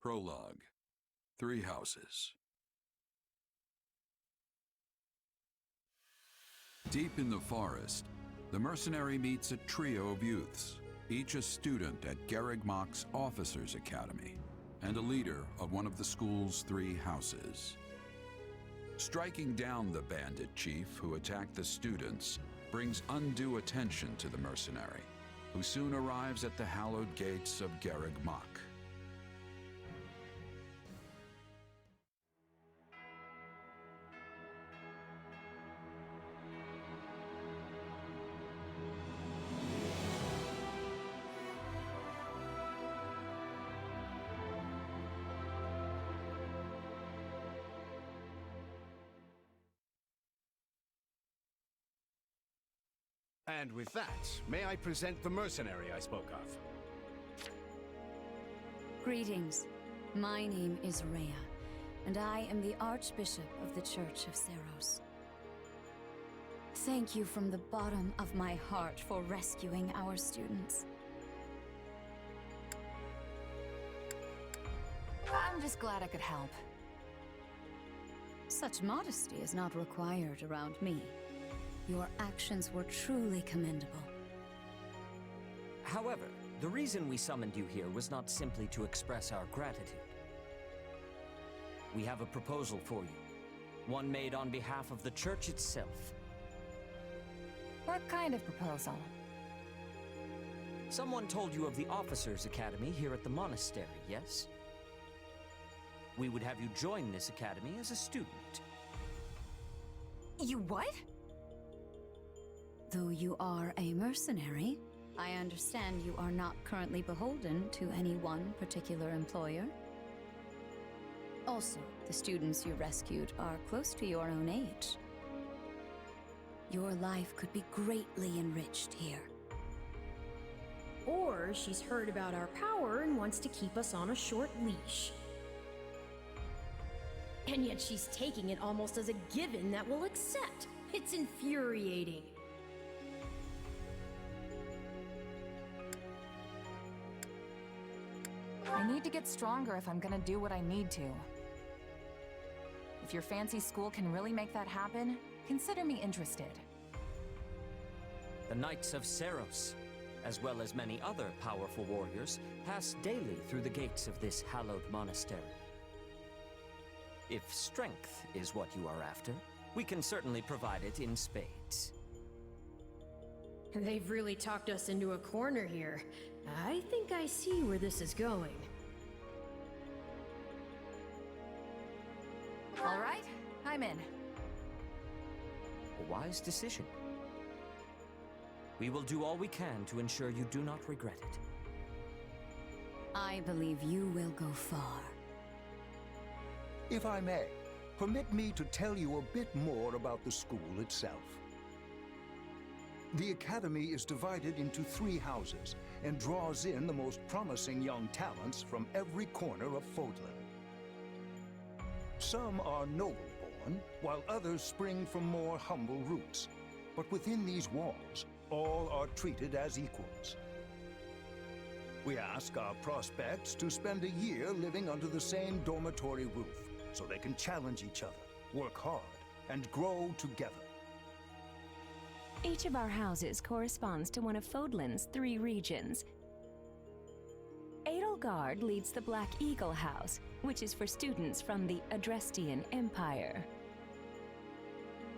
Prologue. 3 houses. Deep in the forest, the mercenary meets a trio of youths, each a student at Garrigmach's Officers' Academy, and a leader of one of the school's 3 houses. Striking down the bandit chief who attacked the students brings undue attention to the mercenary, who soon arrives at the hallowed gates of Garrigmach. And with that, may I present the mercenary I spoke of? Greetings. My name is Rhea, and I am the Archbishop of the Church of Seros. Thank you from the bottom of my heart for rescuing our students. I'm just glad I could help. Such modesty is not required around me. Your actions were truly commendable. However, the reason we summoned you here was not simply to express our gratitude. We have a proposal for you, one made on behalf of the church itself. What kind of proposal? Someone told you of the Officers' Academy here at the monastery, yes? We would have you join this academy as a student. You what? Though you are a mercenary, I understand you are not currently beholden to any one particular employer. Also, the students you rescued are close to your own age. Your life could be greatly enriched here. Or she's heard about our power and wants to keep us on a short leash. And yet she's taking it almost as a given that we'll accept. It's infuriating. I need to get stronger if I'm gonna do what I need to. If your fancy school can really make that happen, consider me interested. The Knights of Seros, as well as many other powerful warriors, pass daily through the gates of this hallowed monastery. If strength is what you are after, we can certainly provide it in spades. They've really talked us into a corner here. I think I see where this is going. All right, I'm in. A wise decision. We will do all we can to ensure you do not regret it. I believe you will go far. If I may, permit me to tell you a bit more about the school itself. The Academy is divided into 3 houses and draws in the most promising young talents from every corner of Fodlan. Some are noble-born, while others spring from more humble roots. But within these walls, all are treated as equals. We ask our prospects to spend a year living under the same dormitory roof, so they can challenge each other, work hard, and grow together. Each of our houses corresponds to one of Fodlan's 3 regions. Edelgard leads the Black Eagle House, which is for students from the Adrestian Empire.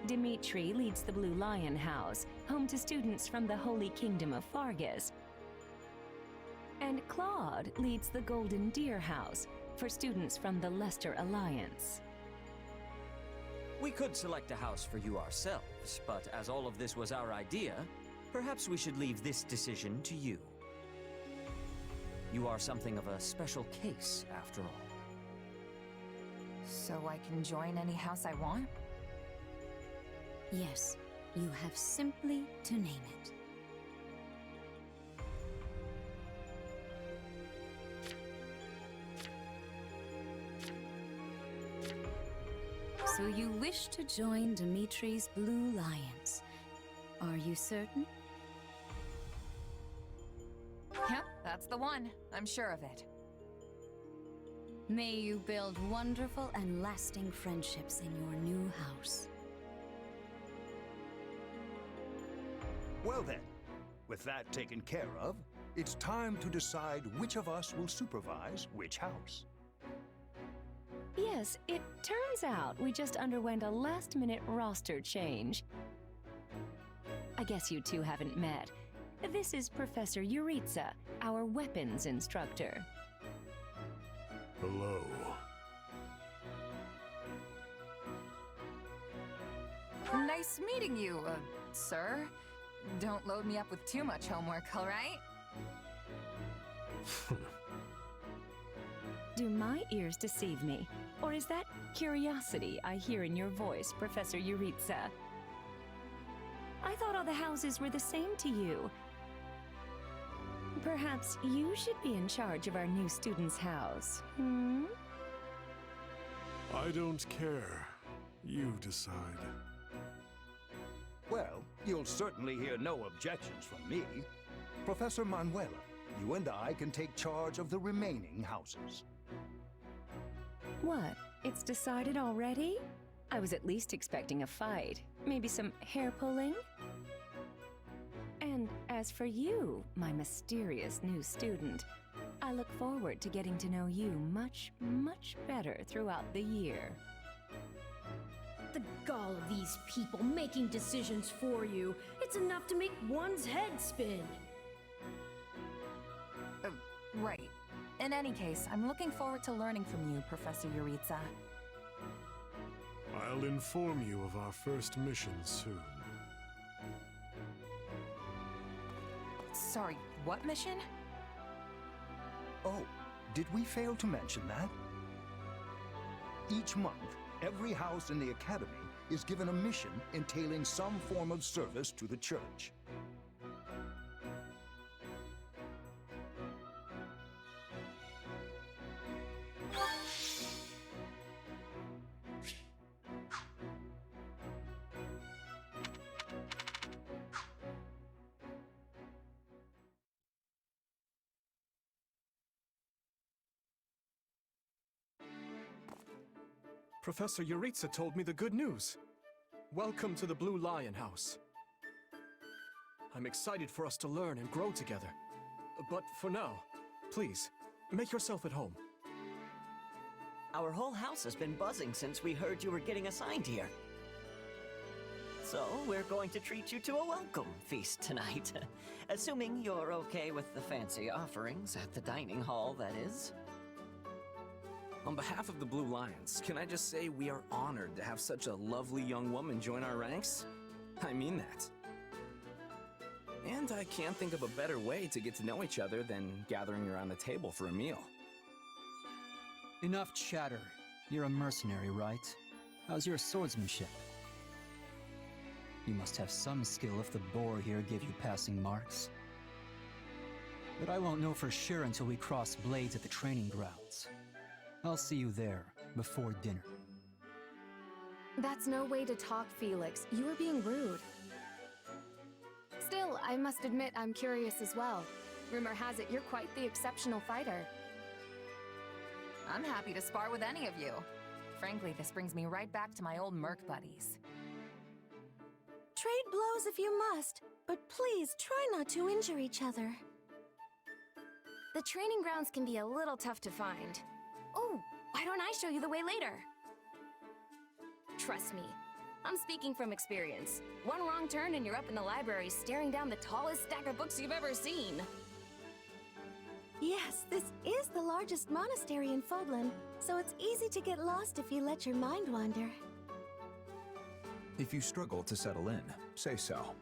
Dimitri leads the Blue Lion House, home to students from the Holy Kingdom of Fargus. And Claude leads the Golden Deer House, for students from the Leicester Alliance. We could select a house for you ourselves, but as all of this was our idea, perhaps we should leave this decision to you. You are something of a special case, after all. So I can join any house I want? Yes, you have simply to name it. So you wish to join Dimitri's Blue Lions. Are you certain? Yep, that's the one. I'm sure of it. May you build wonderful and lasting friendships in your new house. Well then, with that taken care of, it's time to decide which of us will supervise which house. Yes, it turns out we just underwent a last-minute roster change. I guess you two haven't met. This is Professor Yuritsa, our weapons instructor. Hello. Nice meeting you, sir. Don't load me up with too much homework, all right? Do my ears deceive me? Or is that curiosity I hear in your voice, Professor Yuritsa? I thought all the houses were the same to you. Perhaps you should be in charge of our new student's house, hmm? I don't care. You decide. Well, you'll certainly hear no objections from me. Professor Manuela, you and I can take charge of the remaining houses. What? It's decided already? I was at least expecting a fight. Maybe some hair pulling? And as for you, my mysterious new student, I look forward to getting to know you much, much better throughout the year. The gall of these people making decisions for you. It's enough to make one's head spin. Right. In any case, I'm looking forward to learning from you, Professor Yuritsa. I'll inform you of our first mission soon. Sorry, what mission? Oh, did we fail to mention that? Each month, every house in the Academy is given a mission entailing some form of service to the Church. Professor Yuritsa told me the good news. Welcome to the Blue Lion House. I'm excited for us to learn and grow together. But for now, please, make yourself at home. Our whole house has been buzzing since we heard you were getting assigned here. So, we're going to treat you to a welcome feast tonight. Assuming you're okay with the fancy offerings at the dining hall, that is. On behalf of the Blue Lions, can I just say we are honored to have such a lovely young woman join our ranks? I mean that. And I can't think of a better way to get to know each other than gathering around the table for a meal. Enough chatter. You're a mercenary, right? How's your swordsmanship? You must have some skill if the boar here gave you passing marks. But I won't know for sure until we cross blades at the training grounds. I'll see you there, before dinner. That's no way to talk, Felix. You were being rude. Still, I must admit I'm curious as well. Rumor has it you're quite the exceptional fighter. I'm happy to spar with any of you. Frankly, this brings me right back to my old merc buddies. Trade blows if you must, but please try not to injure each other. The training grounds can be a little tough to find. Oh, why don't I show you the way later? Trust me, I'm speaking from experience. One wrong turn and you're up in the library staring down the tallest stack of books you've ever seen. Yes, this is the largest monastery in Fodlan, so it's easy to get lost if you let your mind wander. If you struggle to settle in, say so.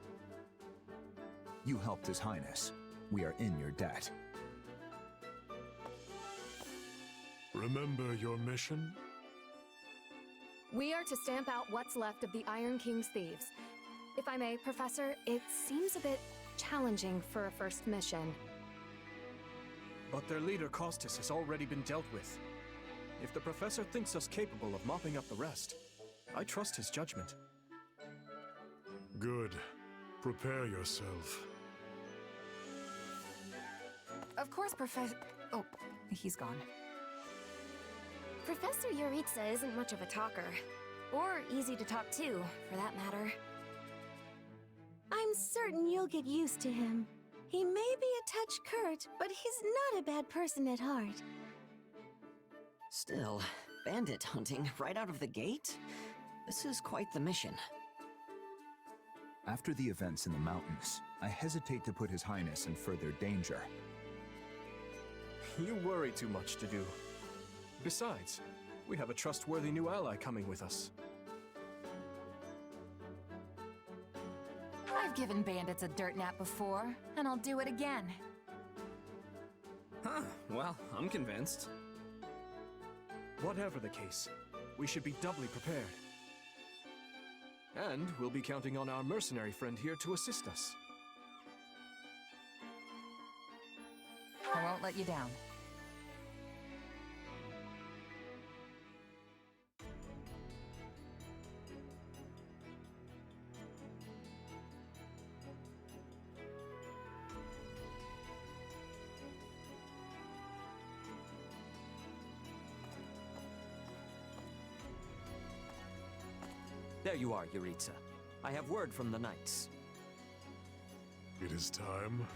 You helped His Highness. We are in your debt. Remember your mission? We are to stamp out what's left of the Iron King's thieves. If I may, Professor, it seems a bit challenging for a first mission. But their leader, Costas, has already been dealt with. If the Professor thinks us capable of mopping up the rest, I trust his judgment. Good. Prepare yourself. Of course, Professor... Oh, he's gone. Professor Yuritsa isn't much of a talker. Or easy to talk to, for that matter. I'm certain you'll get used to him. He may be a touch curt, but he's not a bad person at heart. Still, bandit hunting right out of the gate? This is quite the mission. After the events in the mountains, I hesitate to put His Highness in further danger. You worry too much to do. Besides, we have a trustworthy new ally coming with us. I've given bandits a dirt nap before, and I'll do it again. Huh, well, I'm convinced. Whatever the case, we should be doubly prepared. And we'll be counting on our mercenary friend here to assist us. I won't let you down. There you are, Yuritsa. I have word from the knights. It is time.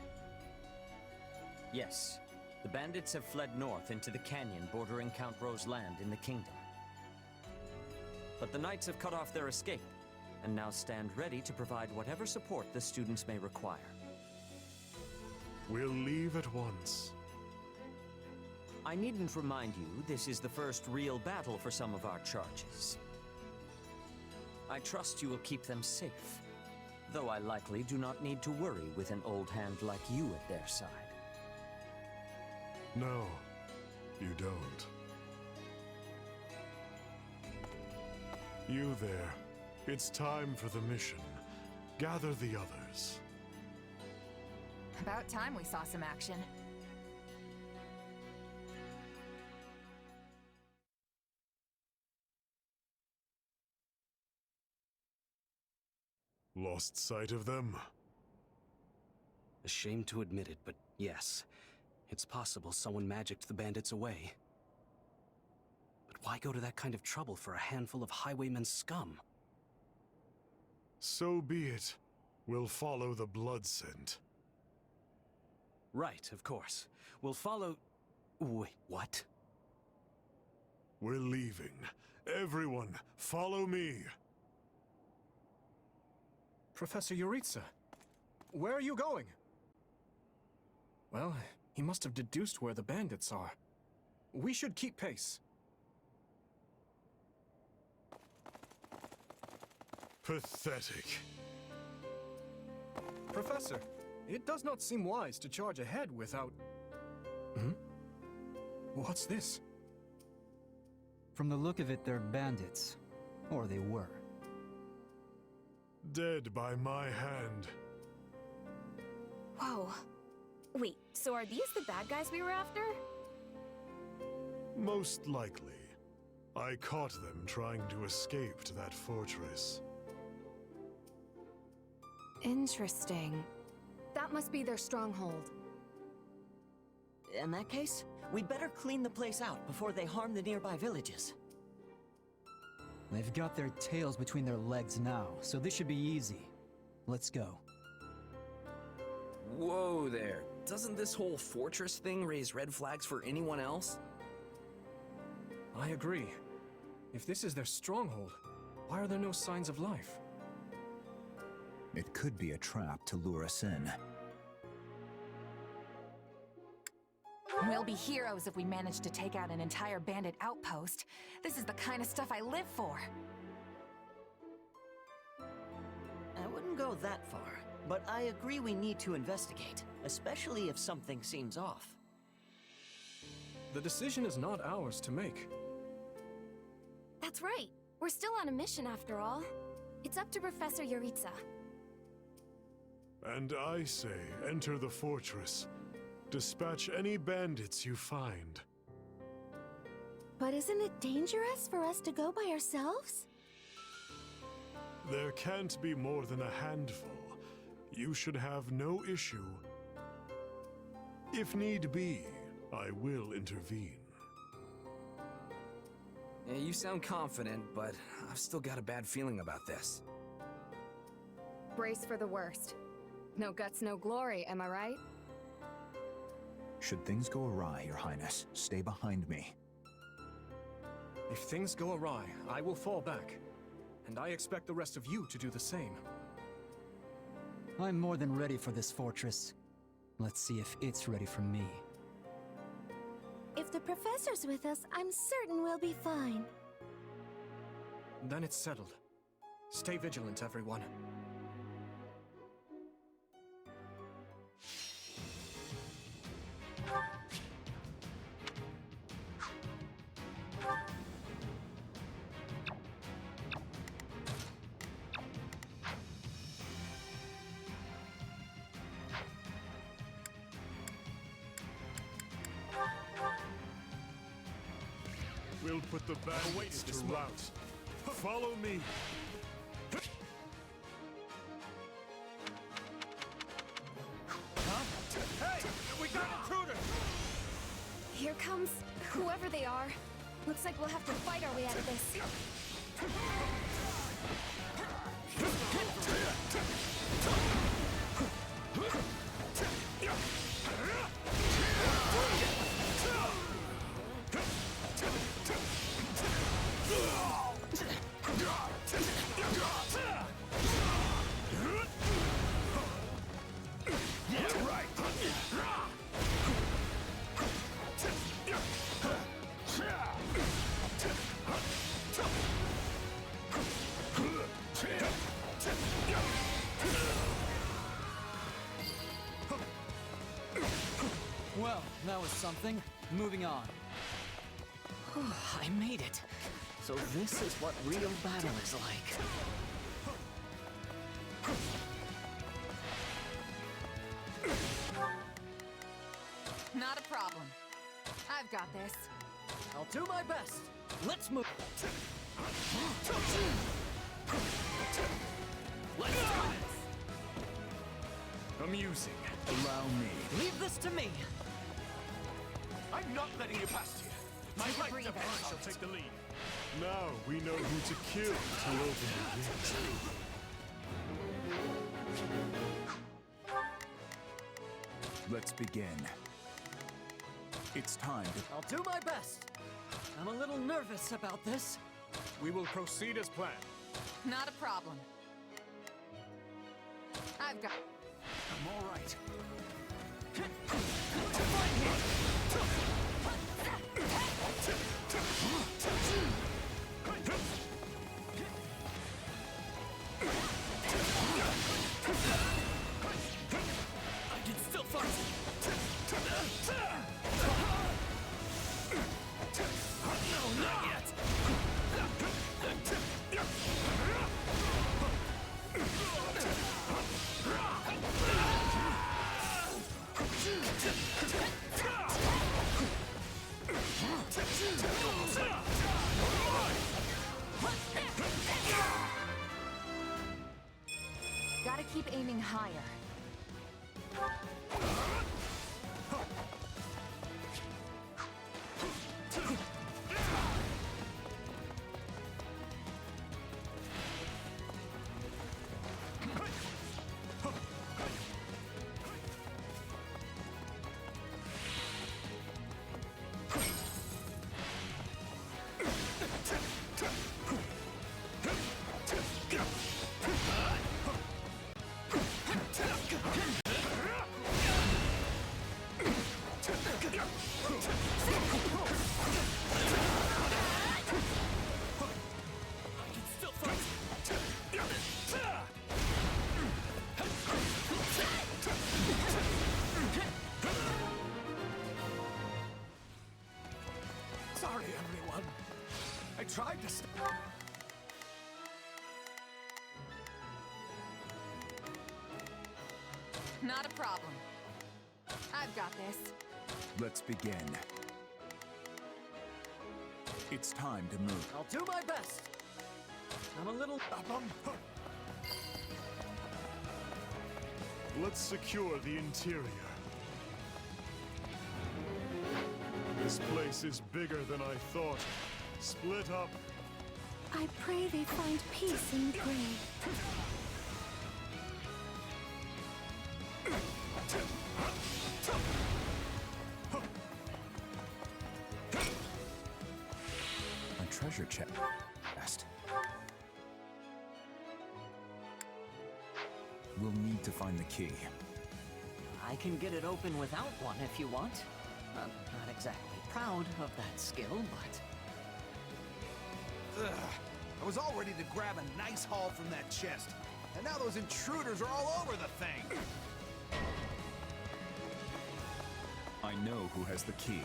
Yes. The bandits have fled north into the canyon bordering Count Ro's land in the kingdom. But the knights have cut off their escape, and now stand ready to provide whatever support the students may require. We'll leave at once. I needn't remind you, this is the first real battle for some of our charges. I trust you will keep them safe, though I likely do not need to worry with an old hand like you at their side. No, you don't. You there. It's time for the mission. Gather the others. About time we saw some action. Lost sight of them? Ashamed to admit it, but yes. It's possible someone magicked the bandits away. But why go to that kind of trouble for a handful of highwaymen scum? So be it. We'll follow the blood scent. Right, of course. We'll follow... Wait, what? We're leaving. Everyone, follow me! Professor Yuritsa, where are you going? Well, he must have deduced where the bandits are. We should keep pace. Pathetic. Professor, it does not seem wise to charge ahead without... What's this? From the look of it, they're bandits. Or they were. Dead by my hand. Whoa. Wait, so are these the bad guys we were after? Most likely. I caught them trying to escape to that fortress. Interesting. That must be their stronghold. In that case, we'd better clean the place out before they harm the nearby villages. They've got their tails between their legs now, so this should be easy. Let's go. Whoa there. Doesn't this whole fortress thing raise red flags for anyone else? I agree. If this is their stronghold, why are there no signs of life? It could be a trap to lure us in. We'll be heroes if we manage to take out an entire bandit outpost. This is the kind of stuff I live for. I wouldn't go that far, but I agree we need to investigate, especially if something seems off. The decision is not ours to make. That's right. We're still on a mission after all. It's up to Professor Yuritsa. And I say, enter the fortress. Dispatch any bandits you find. But isn't it dangerous for us to go by ourselves? There can't be more than a handful. You should have no issue. If need be, I will intervene. Yeah, you sound confident, but I've still got a bad feeling about this. Brace for the worst. No guts, no glory, am I right? Should things go awry, Your Highness, stay behind me. If things go awry, I will fall back. And I expect the rest of you to do the same. I'm more than ready for this fortress. Let's see if it's ready for me. If the professor's with us, I'm certain we'll be fine. Then it's settled. Stay vigilant, everyone. We'll put the bandits to rout. Follow me. Huh? Hey! We got intruders! Here comes whoever they are. Looks like we'll have to fight our way out of this. Well, that was something. Moving on. I made it. So this is what real battle is like. Not a problem. I've got this. I'll do my best. Let's move. Let's do this. Amusing. Allow me. Leave this to me. I'm not letting you past here. My Take a right breather. defense shall take the lead. Now we know who to kill to open the gate. Let's begin. It's time to... I'll do my best. I'm a little nervous about this. We will proceed as planned. Not a problem. I've got... I'm all right. I can still fight. No, not yet. Gotta keep aiming higher. Sorry, everyone. I tried to stop. Not a problem. I've got this. Let's begin. It's time to move. I'll do my best. I'm a little... Let's secure the interior. This place is bigger than I thought. Split up. I pray they find peace in the grave. A treasure chest. We'll need to find the key. I can get it open without one if you want. I'm not exactly proud of that skill, but... Ugh. I was all ready to grab a nice haul from that chest. And now those intruders are all over the thing. I know who has the key.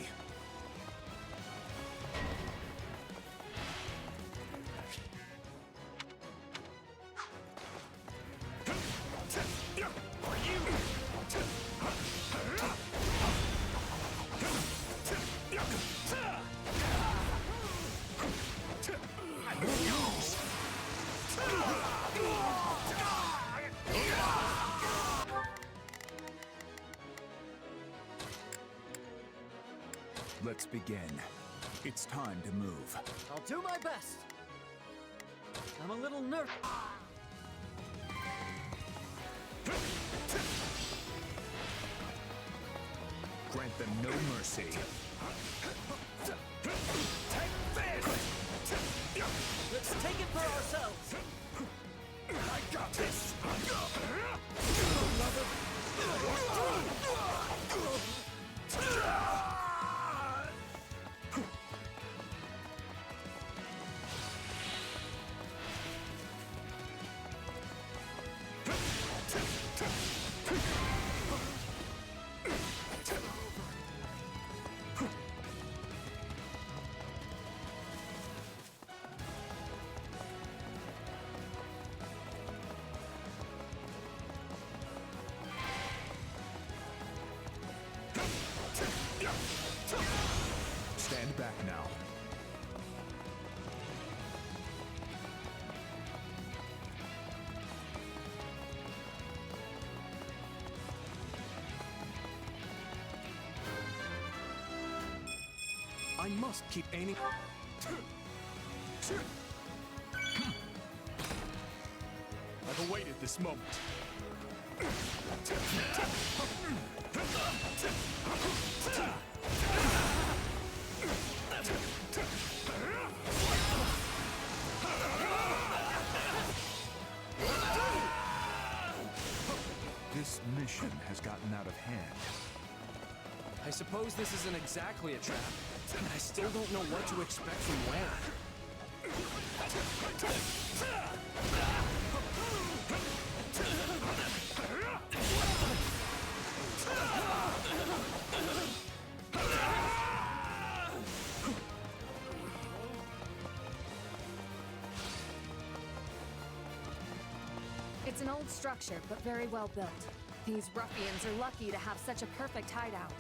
Let's begin. It's time to move. I'll do my best. I'm a little nervous. Grant them no mercy. Let's take it for ourselves. I got this. Stand back now. I must keep aiming. I've awaited this moment. This mission has gotten out of hand. I suppose this isn't exactly a trap, and I still don't know what to expect from where. It's an old structure, but very well built. These ruffians are lucky to have such a perfect hideout.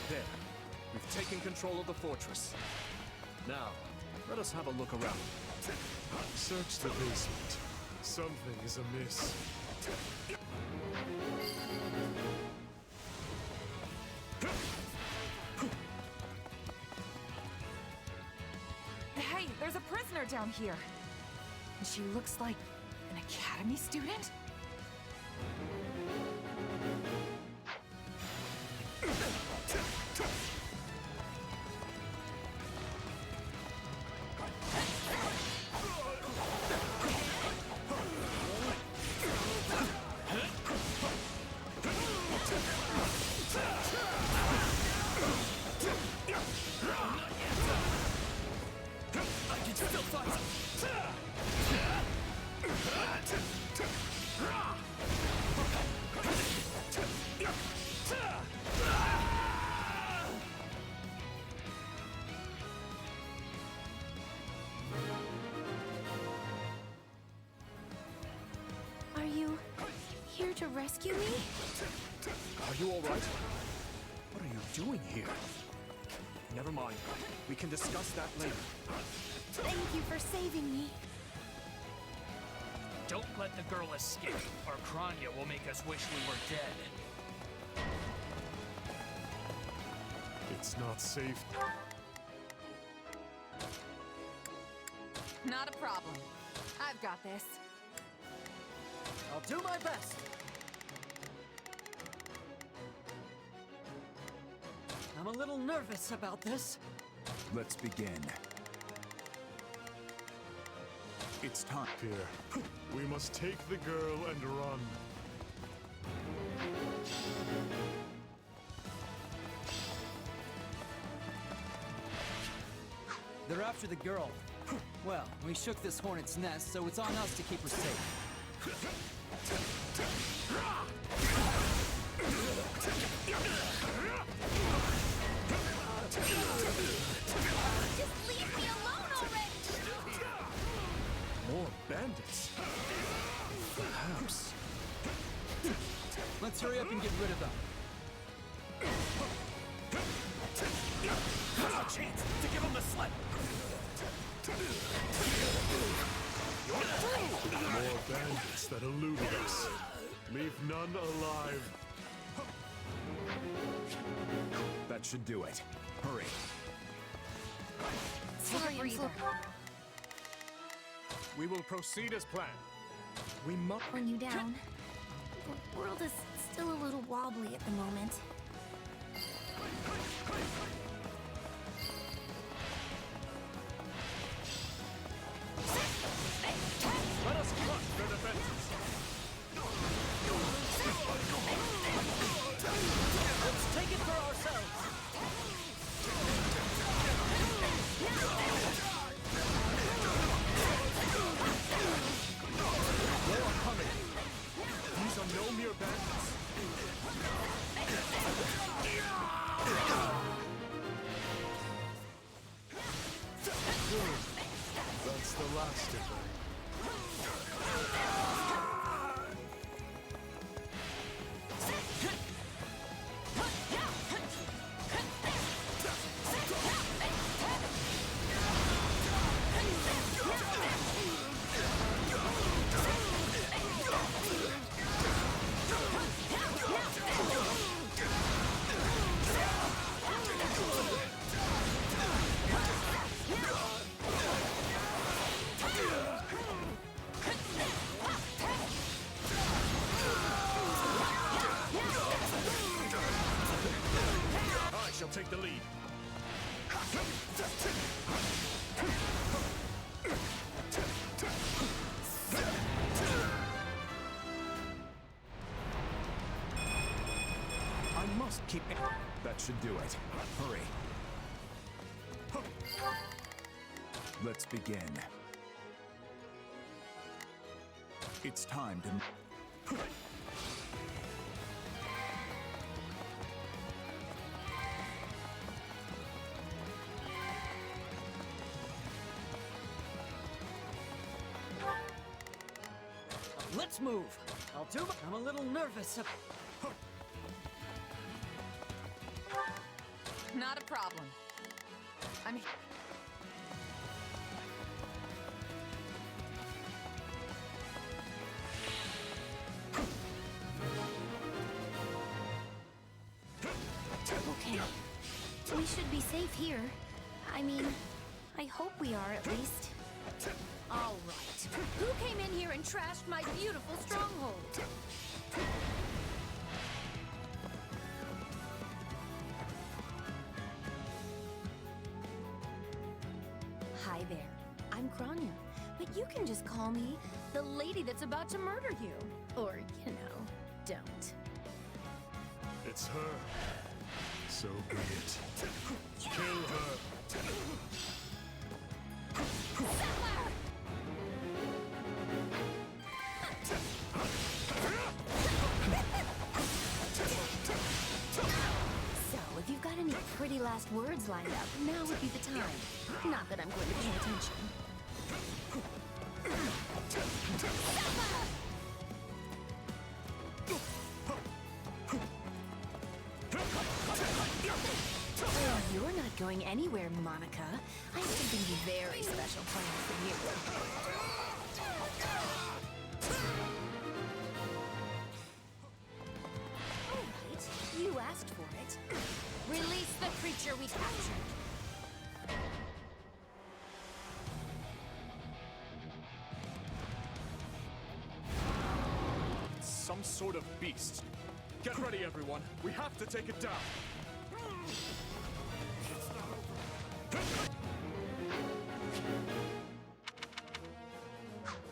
There. We've taken control of the fortress. Now, let us have a look around. Search the basement. Something is amiss. Hey, there's a prisoner down here. And she looks like an academy student? Are you here to rescue me? Are you all right? What are you doing here? Never mind. We can discuss that later. Thank you for saving me. Don't let the girl escape, or Kranya will make us wish we were dead. It's not safe. Not a problem. I've got this. I'll do my best. I'm a little nervous about this. Let's begin. It's time. Here. We must take the girl and run. They're after the girl. Well, we shook this hornet's nest, so it's on us to keep her safe. Just leave me alone already! More bandits. Perhaps. Let's hurry up and get rid of them. Now's our chance to give him the slip. More bandits that eluded us. Leave none alive. That should do it. Hurry. Take a breather. We will proceed as planned. We must Run you down. The world is still a little wobbly at the moment. let us crush their defenses. Let's take it for ourselves. They are coming. These are no mere bandits. That's the last of them. I shall take the lead. I must keep it. That should do it. Hurry. Let's begin. It's time to... Let's move. I'll do my... I'm a little nervous. Not a problem. I'm... Okay. We should be safe here. I mean, I hope we are at least. All right. Who came in here and trashed my beautiful stronghold? Hi there. I'm Kranya, but you can just call me the lady that's about to murder you. Or, you know, don't. It's her. So be it. Kill her. So, if you've got any pretty last words lined up, now would be the time. Not that I'm going to pay attention. going anywhere, Monica. I have something very special planned for you. All right, you asked for it. Release the creature we captured. It's some sort of beast. Get ready, everyone. We have to take it down.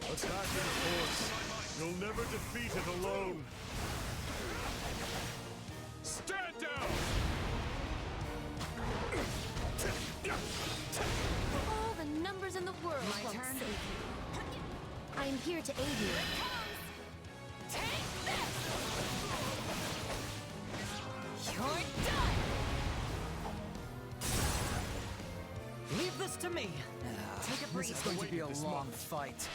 Attack in force. You'll never defeat it alone. Stand down! All the numbers in the world won't save you. I am here to aid you. Take this! You're done! Leave this to me. Take a breather. This is going to be a long fight.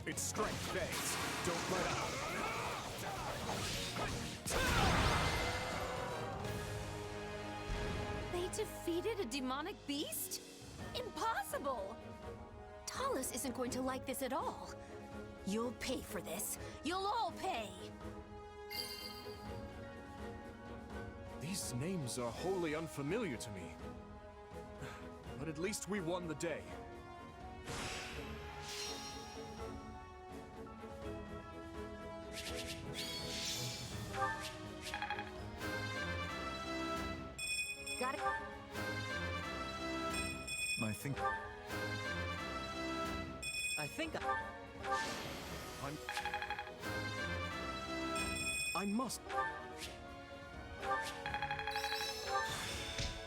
It's strength phase. Don't let up. They defeated a demonic beast? Impossible! Talus isn't going to like this at all. You'll pay for this. You'll all pay! These names are wholly unfamiliar to me. But at least we won the day. Got it. I think I must.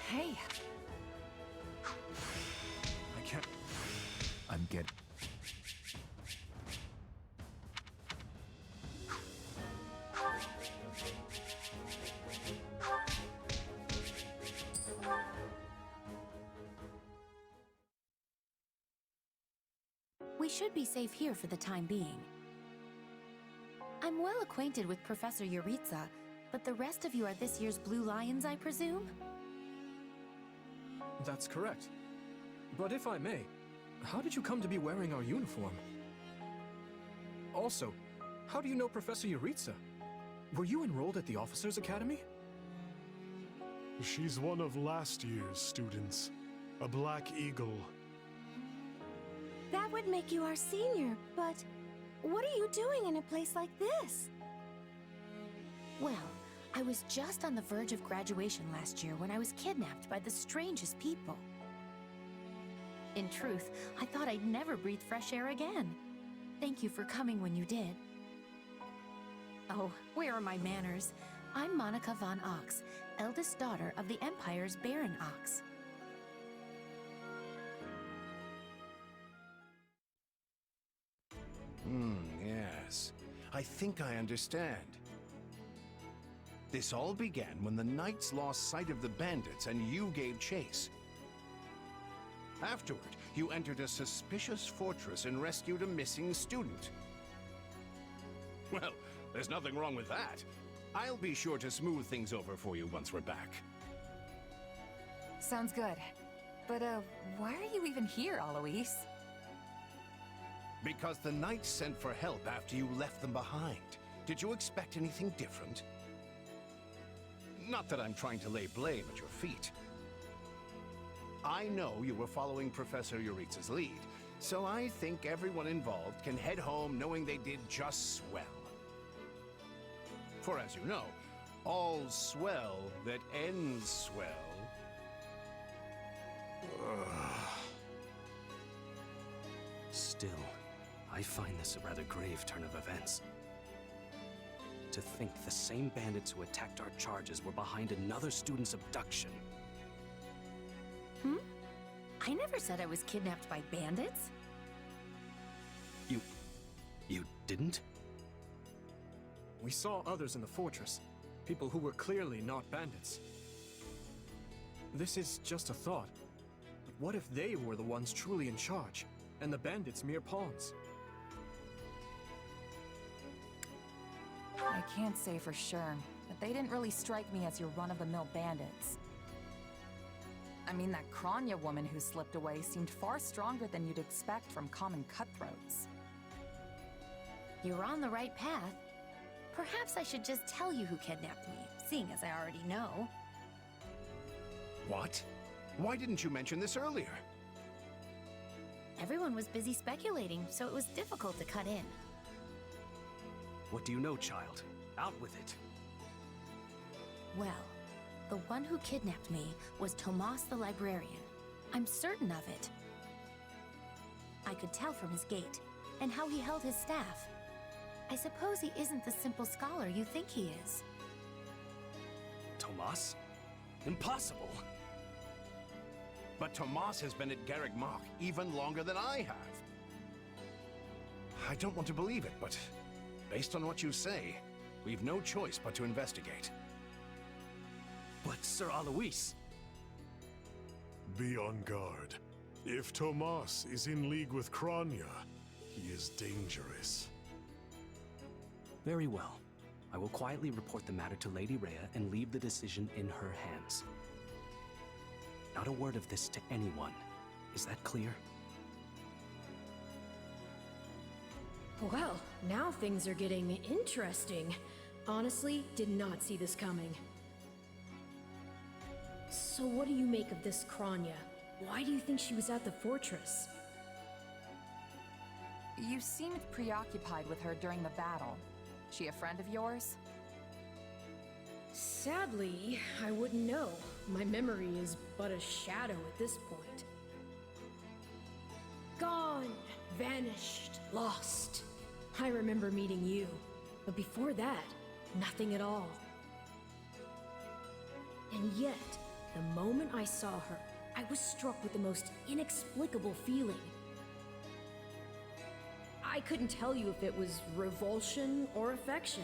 Hey. I can't. I'm getting. We should be safe here for the time being. I'm well acquainted with Professor Yuritsa, but the rest of you are this year's Blue Lions, I presume? That's correct. But if I may, how did you come to be wearing our uniform? Also, how do you know Professor Yuritsa? Were you enrolled at the Officers' Academy? She's one of last year's students. A Black Eagle. That would make you our senior, but what are you doing in a place like this? Well, I was just on the verge of graduation last year when I was kidnapped by the strangest people. In truth, I thought I'd never breathe fresh air again. Thank you for coming when you did. Oh, where are my manners? I'm Monica von Ox, eldest daughter of the Empire's Baron Ox. Yes. I think I understand. This all began when the Knights lost sight of the bandits and you gave chase. Afterward, you entered a suspicious fortress and rescued a missing student. Well, there's nothing wrong with that. I'll be sure to smooth things over for you once we're back. Sounds good. But, why are you even here, Alois? Because the Knights sent for help after you left them behind. Did you expect anything different? Not that I'm trying to lay blame at your feet. I know you were following Professor Yuritsa's lead, so I think everyone involved can head home knowing they did just swell. For as you know, all's swell that ends swell. Still, I find this a rather grave turn of events. To think the same bandits who attacked our charges were behind another student's abduction. I never said I was kidnapped by bandits. You didn't? We saw others in the fortress. People who were clearly not bandits. This is just a thought. But what if they were the ones truly in charge, and the bandits mere pawns? I can't say for sure, but they didn't really strike me as your run-of-the-mill bandits. I mean, that Kranya woman who slipped away seemed far stronger than you'd expect from common cutthroats. You're on the right path. Perhaps I should just tell you who kidnapped me, seeing as I already know. What? Why didn't you mention this earlier? Everyone was busy speculating, so it was difficult to cut in. What do you know, child? Out with it. Well, the one who kidnapped me was Tomas the librarian. I'm certain of it. I could tell from his gait, and how he held his staff. I suppose he isn't the simple scholar you think he is. Tomas? Impossible! But Tomas has been at Garreg Mach even longer than I have. I don't want to believe it, but based on what you say, we've no choice but to investigate. But Sir Alois... Be on guard. If Tomas is in league with Kranya, he is dangerous. Very well. I will quietly report the matter to Lady Rhea and leave the decision in her hands. Not a word of this to anyone. Is that clear? Well, now things are getting interesting. Honestly, did not see this coming. So what do you make of this Kranya? Why do you think she was at the fortress? You seemed preoccupied with her during the battle. She a friend of yours? Sadly, I wouldn't know. My memory is but a shadow at this point. Gone, vanished, lost. I remember meeting you, but before that, nothing at all. And yet, the moment I saw her, I was struck with the most inexplicable feeling. I couldn't tell you if it was revulsion or affection.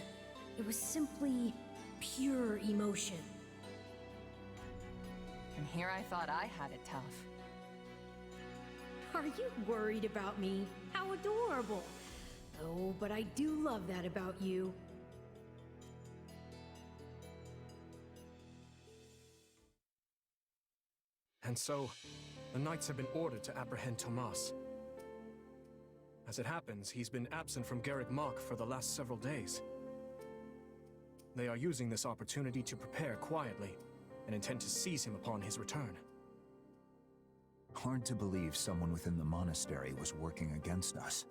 It was simply pure emotion. And here I thought I had it tough. Are you worried about me? How adorable! Oh, but I do love that about you. And so, the Knights have been ordered to apprehend Tomas. As it happens, he's been absent from Garreg Mach for the last several days. They are using this opportunity to prepare quietly, and intend to seize him upon his return. Hard to believe someone within the monastery was working against us.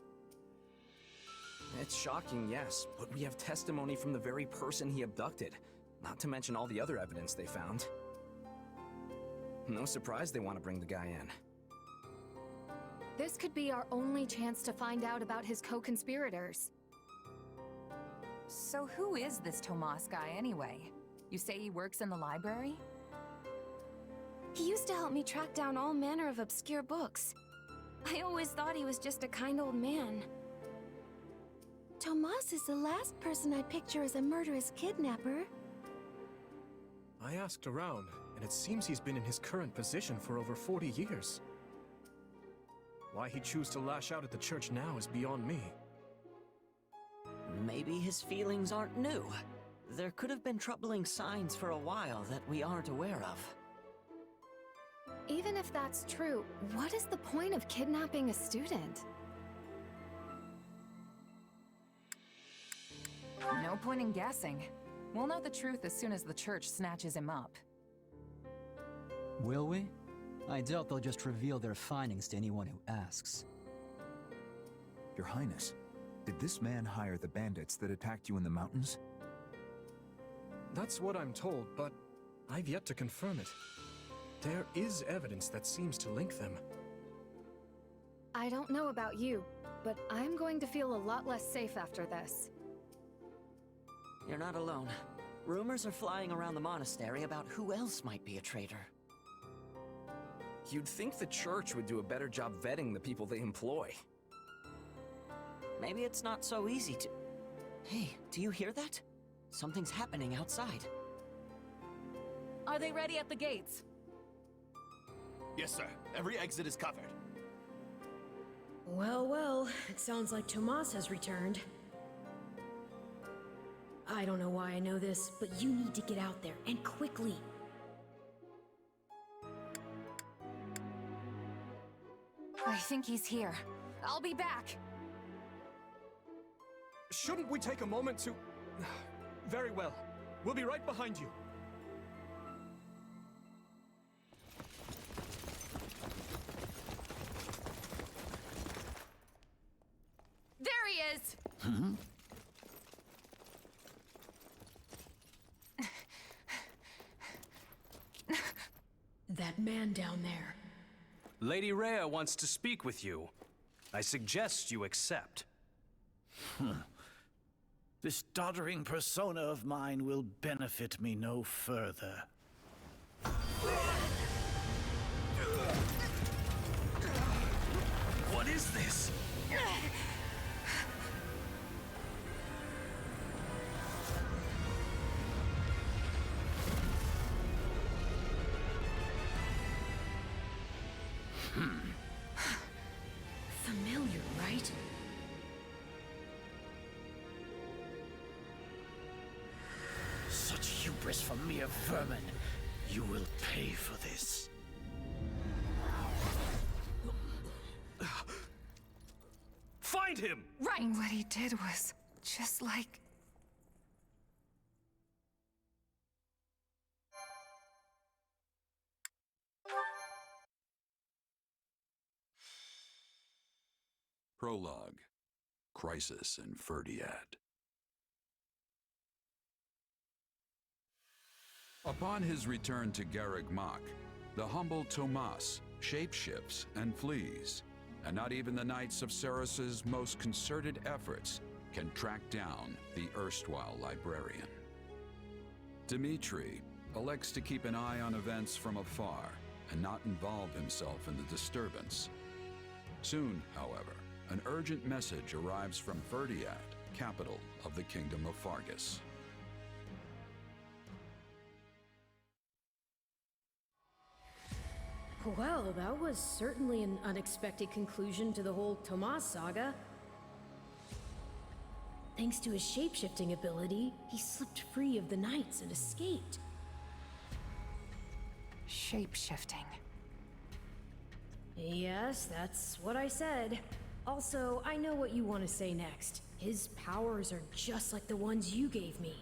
It's shocking, yes, but we have testimony from the very person he abducted, not to mention all the other evidence they found. No surprise they want to bring the guy in. This could be our only chance to find out about his co-conspirators. So who is this Tomas guy anyway? You say he works in the library? He used to help me track down all manner of obscure books. I always thought he was just a kind old man. Tomas is the last person I'd picture as a murderous kidnapper. I asked around, and it seems he's been in his current position for over 40 years. Why he'd choose to lash out at the church now is beyond me. Maybe his feelings aren't new. There could have been troubling signs for a while that we aren't aware of. Even if that's true, what is the point of kidnapping a student? No point in guessing. We'll know the truth as soon as the church snatches him up. Will we? I doubt they'll just reveal their findings to anyone who asks. Your Highness, did this man hire the bandits that attacked you in the mountains? That's what I'm told, but I've yet to confirm it. There is evidence that seems to link them. I don't know about you, but I'm going to feel a lot less safe after this. You're not alone. Rumors are flying around the monastery about who else might be a traitor. You'd think the church would do a better job vetting the people they employ. Maybe it's not so easy to... Hey, do you hear that? Something's happening outside. Are they ready at the gates? Yes, sir. Every exit is covered. Well, well, it sounds like Tomas has returned. I don't know why I know this, but you need to get out there, and quickly. I think he's here. I'll be back. Shouldn't we take a moment to... Very well. We'll be right behind you. There he is! That man down there. Lady Rhea wants to speak with you. I suggest you accept. This doddering persona of mine will benefit me no further. What is this? Familiar, right? Such hubris from mere vermin. You will pay for this. Find him! Right! What he did was just like... Prologue. Crisis in Ferdiad. Upon his return to Garreg Mach, the humble Tomas shapeshifts and flees, and not even the Knights of Ceros's most concerted efforts can track down the erstwhile librarian. Dmitri elects to keep an eye on events from afar and not involve himself in the disturbance. Soon, however, an urgent message arrives from Ferdiad, capital of the Kingdom of Fargus. Well, that was certainly an unexpected conclusion to the whole Tomas saga. Thanks to his shapeshifting ability, he slipped free of the Knights and escaped. Shape-shifting. Yes, that's what I said. Also, I know what you want to say next. His powers are just like the ones you gave me.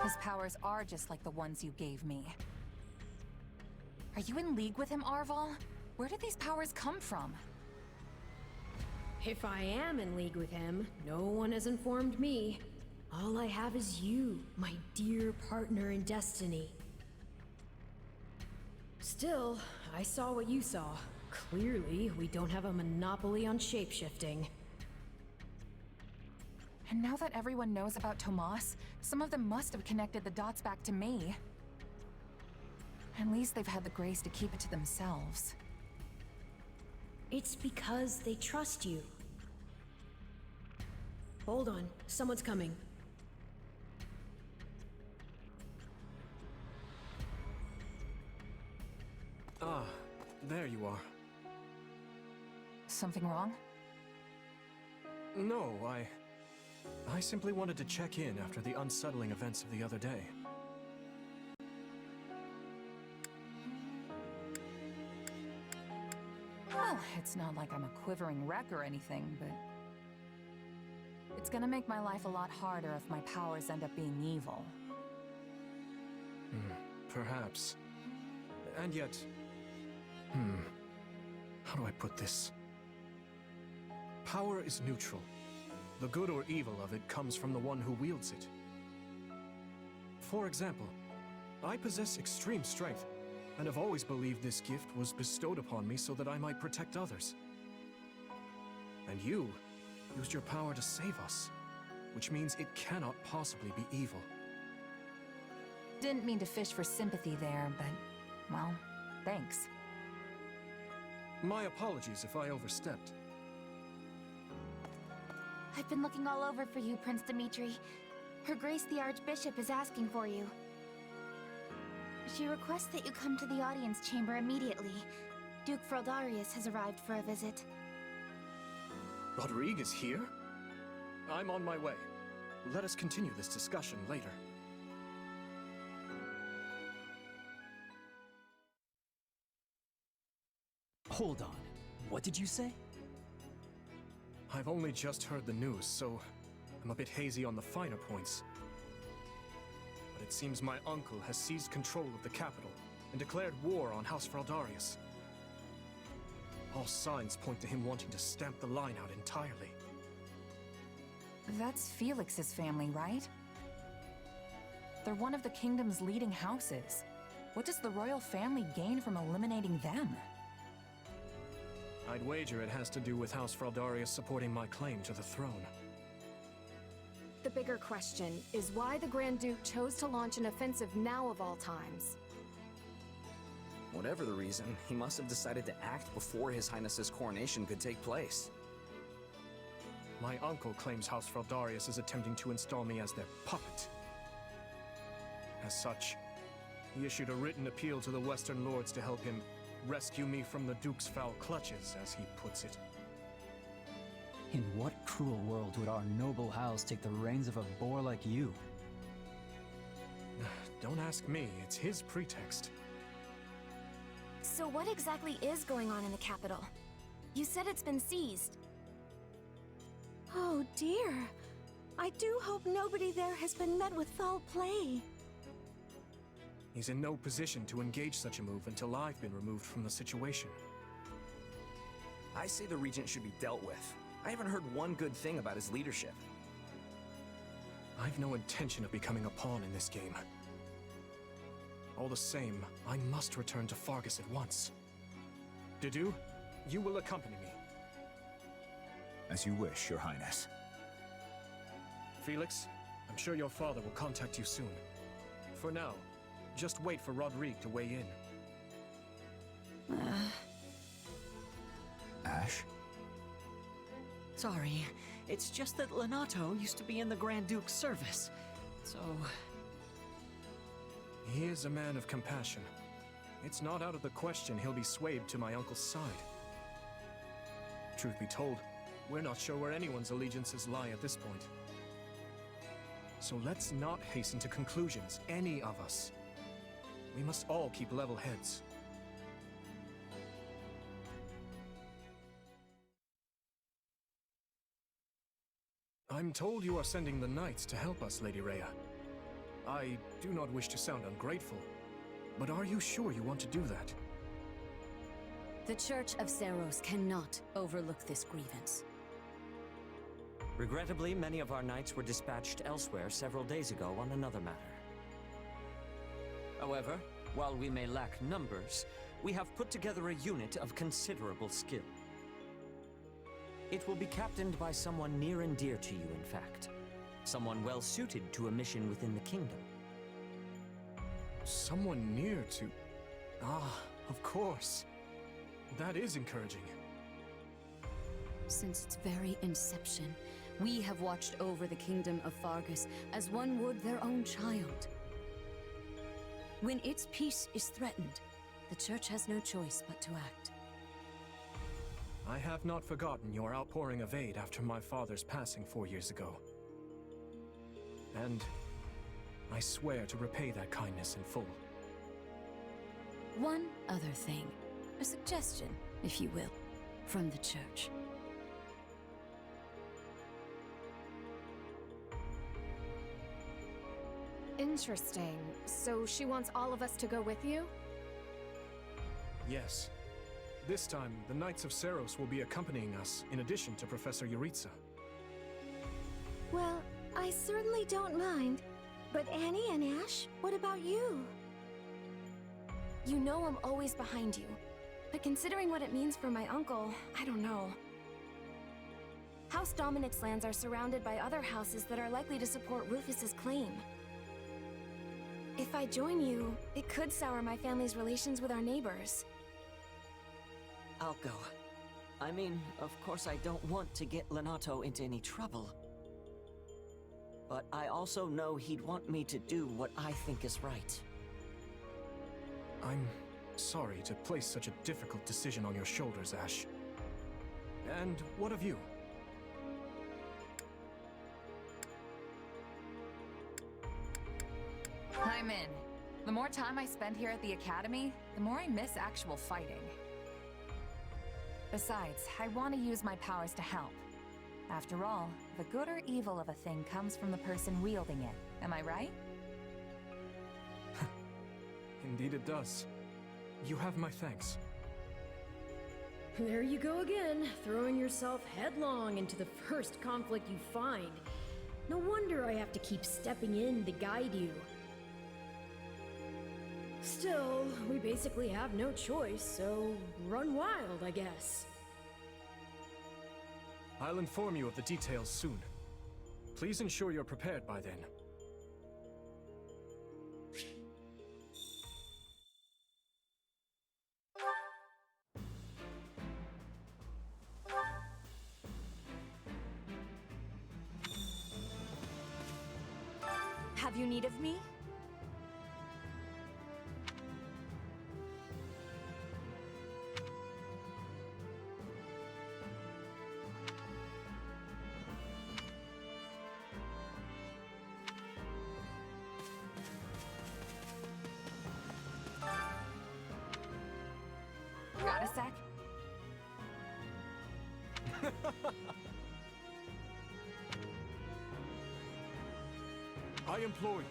His powers are just like the ones you gave me. Are you in league with him, Arval? Where did these powers come from? If I am in league with him, no one has informed me. All I have is you, my dear partner in destiny. Still, I saw what you saw. Clearly, we don't have a monopoly on shapeshifting. And now that everyone knows about Tomas, some of them must have connected the dots back to me. At least they've had the grace to keep it to themselves. It's because they trust you. Hold on, someone's coming. Ah, there you are. Something wrong? No, I simply wanted to check in after the unsettling events of the other day. Well, it's not like I'm a quivering wreck or anything, but... it's gonna make my life a lot harder if my powers end up being evil. Perhaps. And yet... how do I put this? Power is neutral. The good or evil of it comes from the one who wields it. For example, I possess extreme strength, and have always believed this gift was bestowed upon me so that I might protect others. And you used your power to save us, which means it cannot possibly be evil. Didn't mean to fish for sympathy there, but... well, thanks. My apologies if I overstepped. I've been looking all over for you, Prince Dmitri. Her Grace the Archbishop is asking for you. She requests that you come to the audience chamber immediately. Duke Fraldarius has arrived for a visit. Rodrigue is here? I'm on my way. Let us continue this discussion later. Hold on. What did you say? I've only just heard the news, so I'm a bit hazy on the finer points. But it seems my uncle has seized control of the capital and declared war on House Fraldarius. All signs point to him wanting to stamp the line out entirely. That's Felix's family, right? They're one of the kingdom's leading houses. What does the royal family gain from eliminating them? I'd wager it has to do with House Fraldarius supporting my claim to the throne. The bigger question is why the Grand Duke chose to launch an offensive now of all times. Whatever the reason, he must have decided to act before His Highness's coronation could take place. My uncle claims House Fraldarius is attempting to install me as their puppet. As such, he issued a written appeal to the Western Lords to help him rescue me from the Duke's foul clutches, as he puts it. In what cruel world would our noble house take the reins of a boor like you? Don't ask me, it's his pretext. So what exactly is going on in the capital? You said it's been seized. Oh dear. I do hope nobody there has been met with foul play. He's in no position to engage such a move until I've been removed from the situation. I say the Regent should be dealt with. I haven't heard one good thing about his leadership. I've no intention of becoming a pawn in this game. All the same, I must return to Fargus at once. Dedue, you will accompany me. As you wish, Your Highness. Felix, I'm sure your father will contact you soon. For now, just wait for Rodrigue to weigh in. Ash? Sorry, it's just that Lenato used to be in the Grand Duke's service, so... He is a man of compassion. It's not out of the question he'll be swayed to my uncle's side. Truth be told, we're not sure where anyone's allegiances lie at this point. So let's not hasten to conclusions, any of us. We must all keep level heads. I'm told you are sending the knights to help us, Lady Rhea. I do not wish to sound ungrateful, but are you sure you want to do that? The Church of Seiros cannot overlook this grievance. Regrettably, many of our knights were dispatched elsewhere several days ago on another matter. However, while we may lack numbers, we have put together a unit of considerable skill. It will be captained by someone near and dear to you, in fact. Someone well suited to a mission within the kingdom. Someone near to... Ah, of course. That is encouraging. Since its very inception, we have watched over the kingdom of Fargus as one would their own child. When its peace is threatened, the Church has no choice but to act. I have not forgotten your outpouring of aid after my father's passing 4 years ago. And I swear to repay that kindness in full. One other thing. A suggestion, if you will, from the Church. Interesting. So she wants all of us to go with you? Yes. This time, the Knights of Seiros will be accompanying us, in addition to Professor Yuritsa. Well, I certainly don't mind. But Annie and Ash, what about you? You know I'm always behind you. But considering what it means for my uncle, I don't know. House Dominic's lands are surrounded by other houses that are likely to support Rufus's claim. If I join you, it could sour my family's relations with our neighbors. I'll go. I mean, of course I don't want to get Lenato into any trouble. But I also know he'd want me to do what I think is right. I'm sorry to place such a difficult decision on your shoulders, Ash. And what of you? I'm in. The more time I spend here at the Academy, the more I miss actual fighting. Besides, I want to use my powers to help. After all, the good or evil of a thing comes from the person wielding it. Am I right? Indeed it does. You have my thanks. There you go again, throwing yourself headlong into the first conflict you find. No wonder I have to keep stepping in to guide you. Still, we basically have no choice, so run wild, I guess. I'll inform you of the details soon. Please ensure you're prepared by then. Have you need of me? Got a sec? I implore you.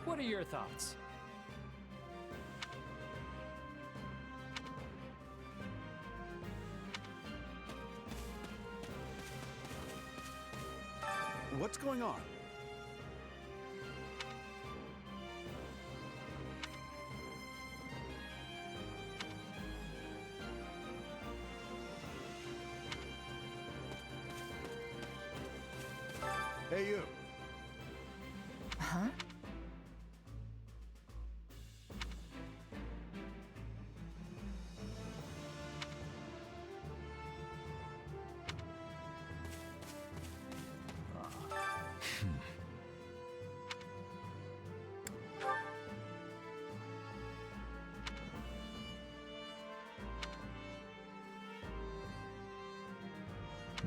What are your thoughts? What's going on? Hey, you. Huh?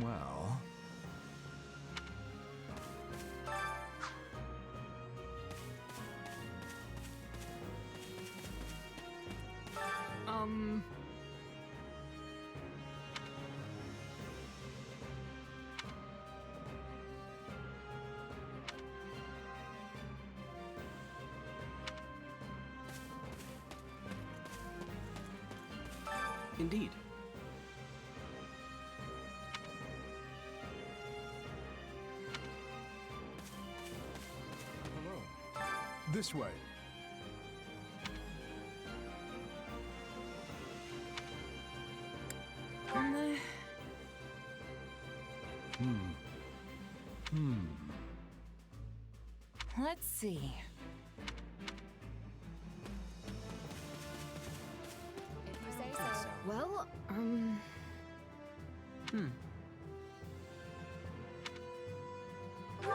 Well... Indeed. Hello. This way. Let's see. If you say so. Well,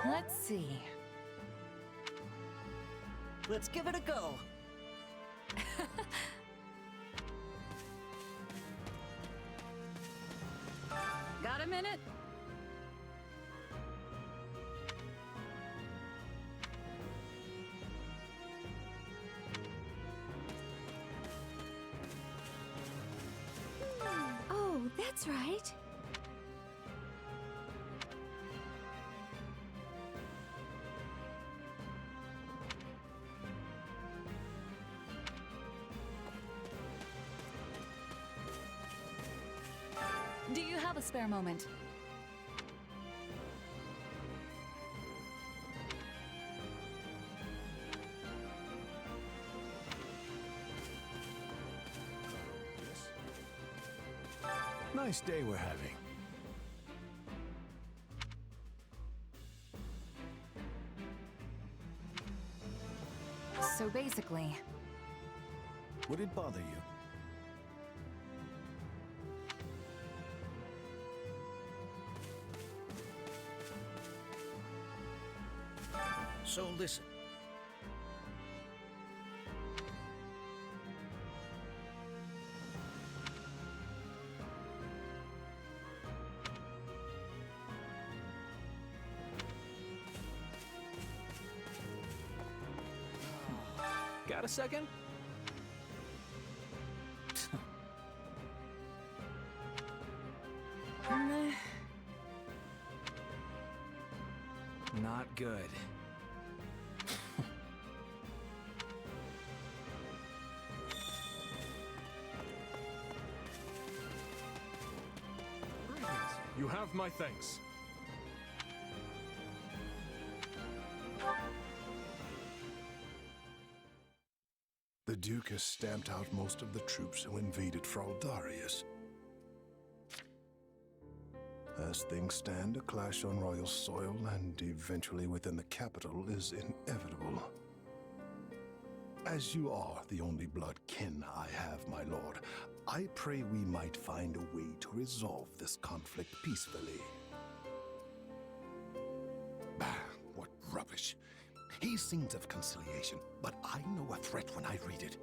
Let's see. Let's give it a go. Got a minute? Oh, that's right. Do you have a spare moment? Nice day we're having. So basically, Would it bother you? So listen. Got a second? not good. You have my thanks. The Duke has stamped out most of the troops who invaded Fraldarius. As things stand, a clash on royal soil and eventually within the capital is inevitable. As you are the only blood kin I have, my lord, I pray we might find a way to resolve this conflict peacefully. Bah, what rubbish. He sings of conciliation, but I know a threat when I read it.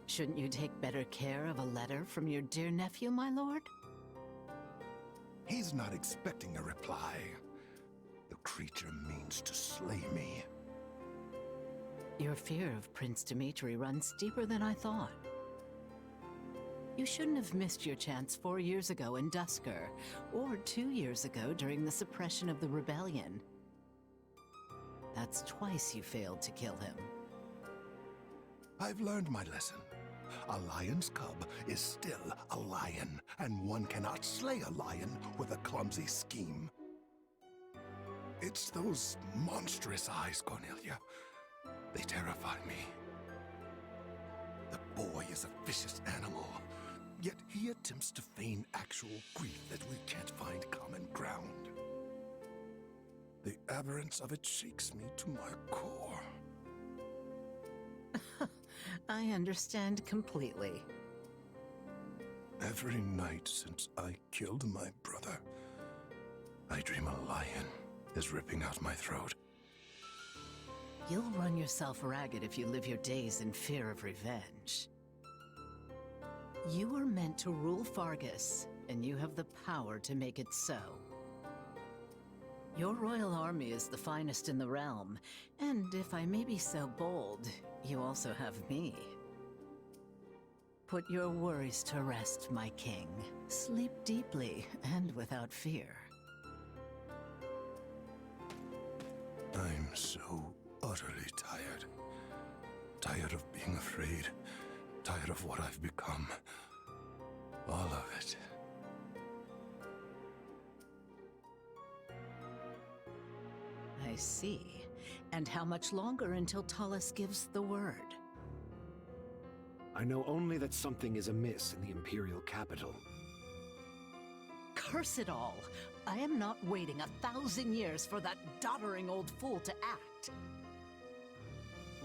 Shouldn't you take better care of a letter from your dear nephew, my lord? He's not expecting a reply. The creature means to slay me. Your fear of Prince Dimitri runs deeper than I thought. You shouldn't have missed your chance 4 years ago in Dusker, or 2 years ago during the suppression of the rebellion. That's twice you failed to kill him. I've learned my lesson. A lion's cub is still a lion, and one cannot slay a lion with a clumsy scheme. It's those monstrous eyes, Cornelia. They terrify me. The boy is a vicious animal, yet he attempts to feign actual grief that we can't find common ground. The aberrance of it shakes me to my core. I understand completely. Every night since I killed my brother, I dream a lion is ripping out my throat. You'll run yourself ragged if you live your days in fear of revenge. You were meant to rule Fargus, and you have the power to make it so. Your royal army is the finest in the realm, and if I may be so bold, you also have me. Put your worries to rest, my king. Sleep deeply and without fear. I'm so utterly tired. Tired of being afraid. Tired of what I've become. All of it. I see. And how much longer until Tullus gives the word? I know only that something is amiss in the Imperial capital. Curse it all! I am not waiting 1,000 years for that doddering old fool to act.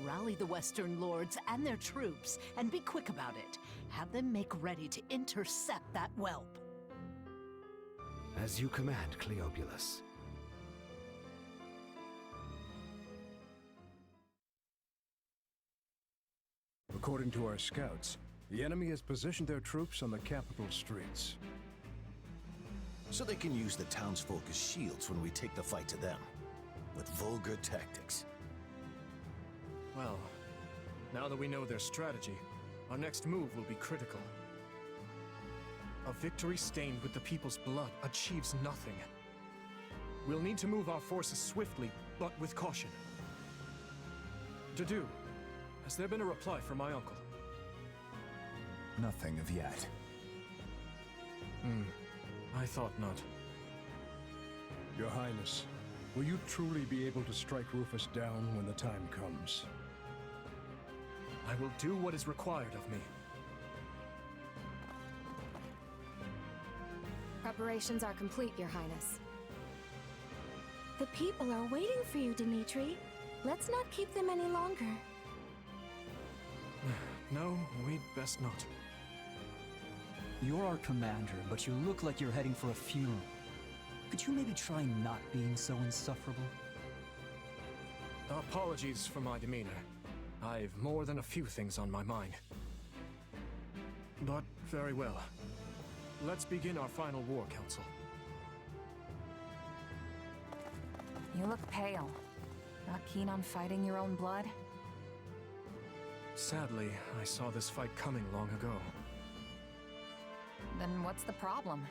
Rally the Western Lords and their troops, and be quick about it. Have them make ready to intercept that whelp. As you command, Cleobulus. According to our scouts, the enemy has positioned their troops on the capital streets. So they can use the townsfolk as shields when we take the fight to them. With vulgar tactics. Well, now that we know their strategy, our next move will be critical. A victory stained with the people's blood achieves nothing. We'll need to move our forces swiftly, but with caution. Dedu, has there been a reply from my uncle? Nothing of yet. I thought not. Your Highness, will you truly be able to strike Rufus down when the time comes? I will do what is required of me. Preparations are complete, Your Highness. The people are waiting for you, Dimitri. Let's not keep them any longer. No, we'd best not. You're our commander, but you look like you're heading for a funeral. Could you maybe try not being so insufferable? Apologies for my demeanor. I've more than a few things on my mind. But very well. Let's begin our final war, Council. You look pale. Not keen on fighting your own blood? Sadly, I saw this fight coming long ago. Then what's the problem?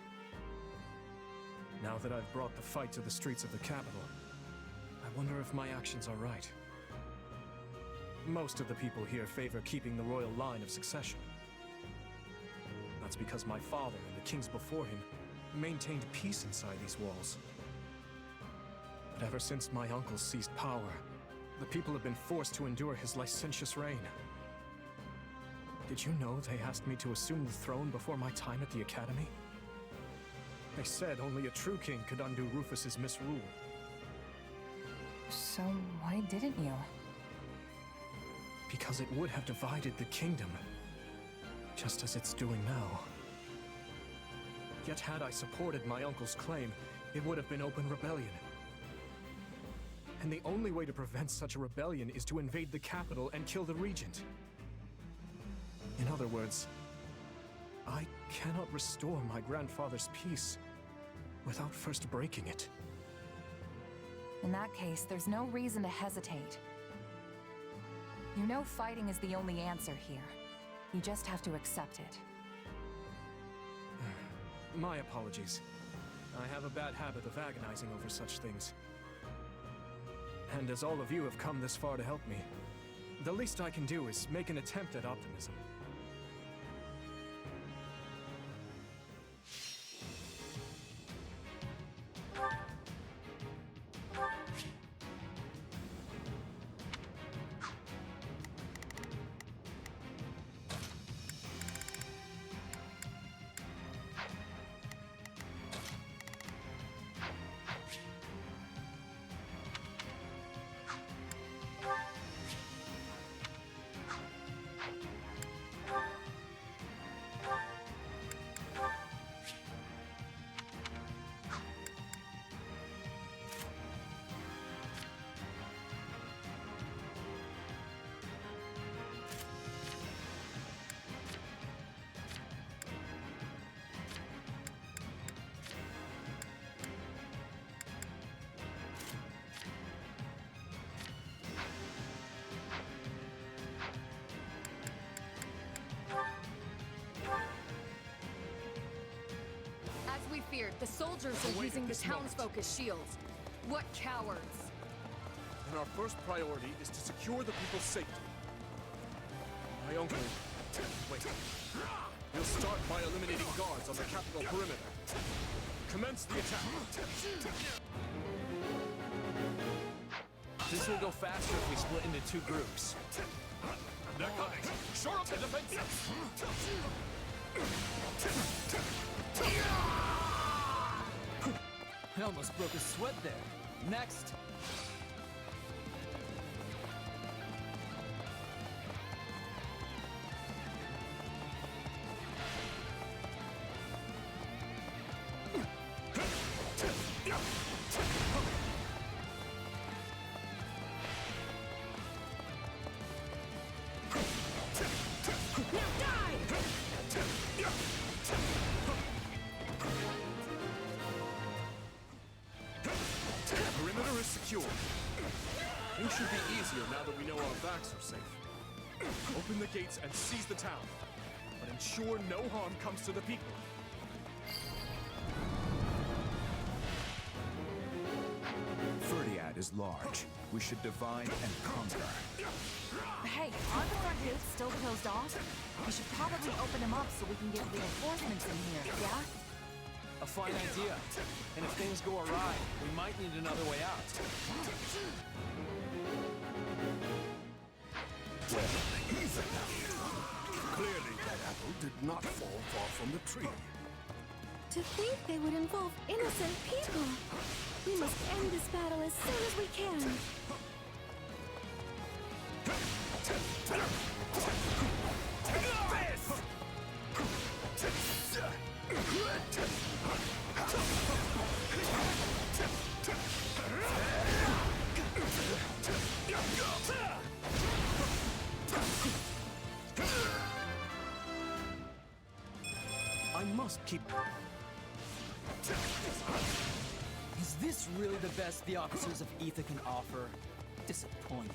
Now that I've brought the fight to the streets of the capital, I wonder if my actions are right. Most of the people here favor keeping the royal line of succession. That's because my father and the kings before him maintained peace inside these walls. But ever since my uncle seized power, the people have been forced to endure his licentious reign. Did you know they asked me to assume the throne before my time at the academy? They said only a true king could undo Rufus's misrule. So why didn't you? Because it would have divided the kingdom, just as it's doing now. Yet had I supported my uncle's claim, it would have been open rebellion. And the only way to prevent such a rebellion is to invade the capital and kill the regent. In other words, I cannot restore my grandfather's peace without first breaking it. In that case, there's no reason to hesitate. You know fighting is the only answer here. You just have to accept it. My apologies. I have a bad habit of agonizing over such things. And as all of you have come this far to help me, the least I can do is make an attempt at optimism. Feared. The soldiers are using the townsfolk as shields. What cowards! And our first priority is to secure the people's safety. My uncle... Wait. We'll start by eliminating guards on the capital perimeter. Commence the attack. This will go faster if we split into two groups. They're coming! Shore up the defenses! I almost broke a sweat there. Next! Things should be easier now that we know our backs are safe. Open the gates and seize the town, but ensure no harm comes to the people. Ferdiad is large. We should divide and conquer. Hey, aren't the front gates still closed off? We should probably open them up so we can get reinforcements in here, yeah? A fine idea. And if things go awry, we might need another way out. Well, he's clearly that apple did not fall far from the tree. To think they would involve innocent people. We must end this battle as soon as we can. I must keep... Is this really the best the officers of Aether can offer? Disappointing.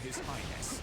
His Highness.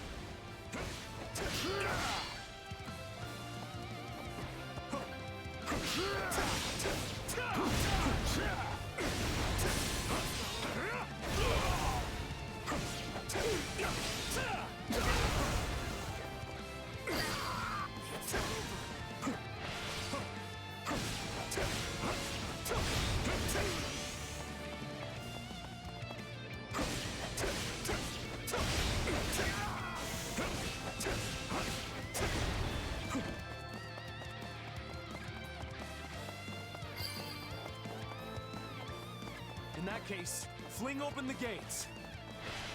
In that case, fling open the gates.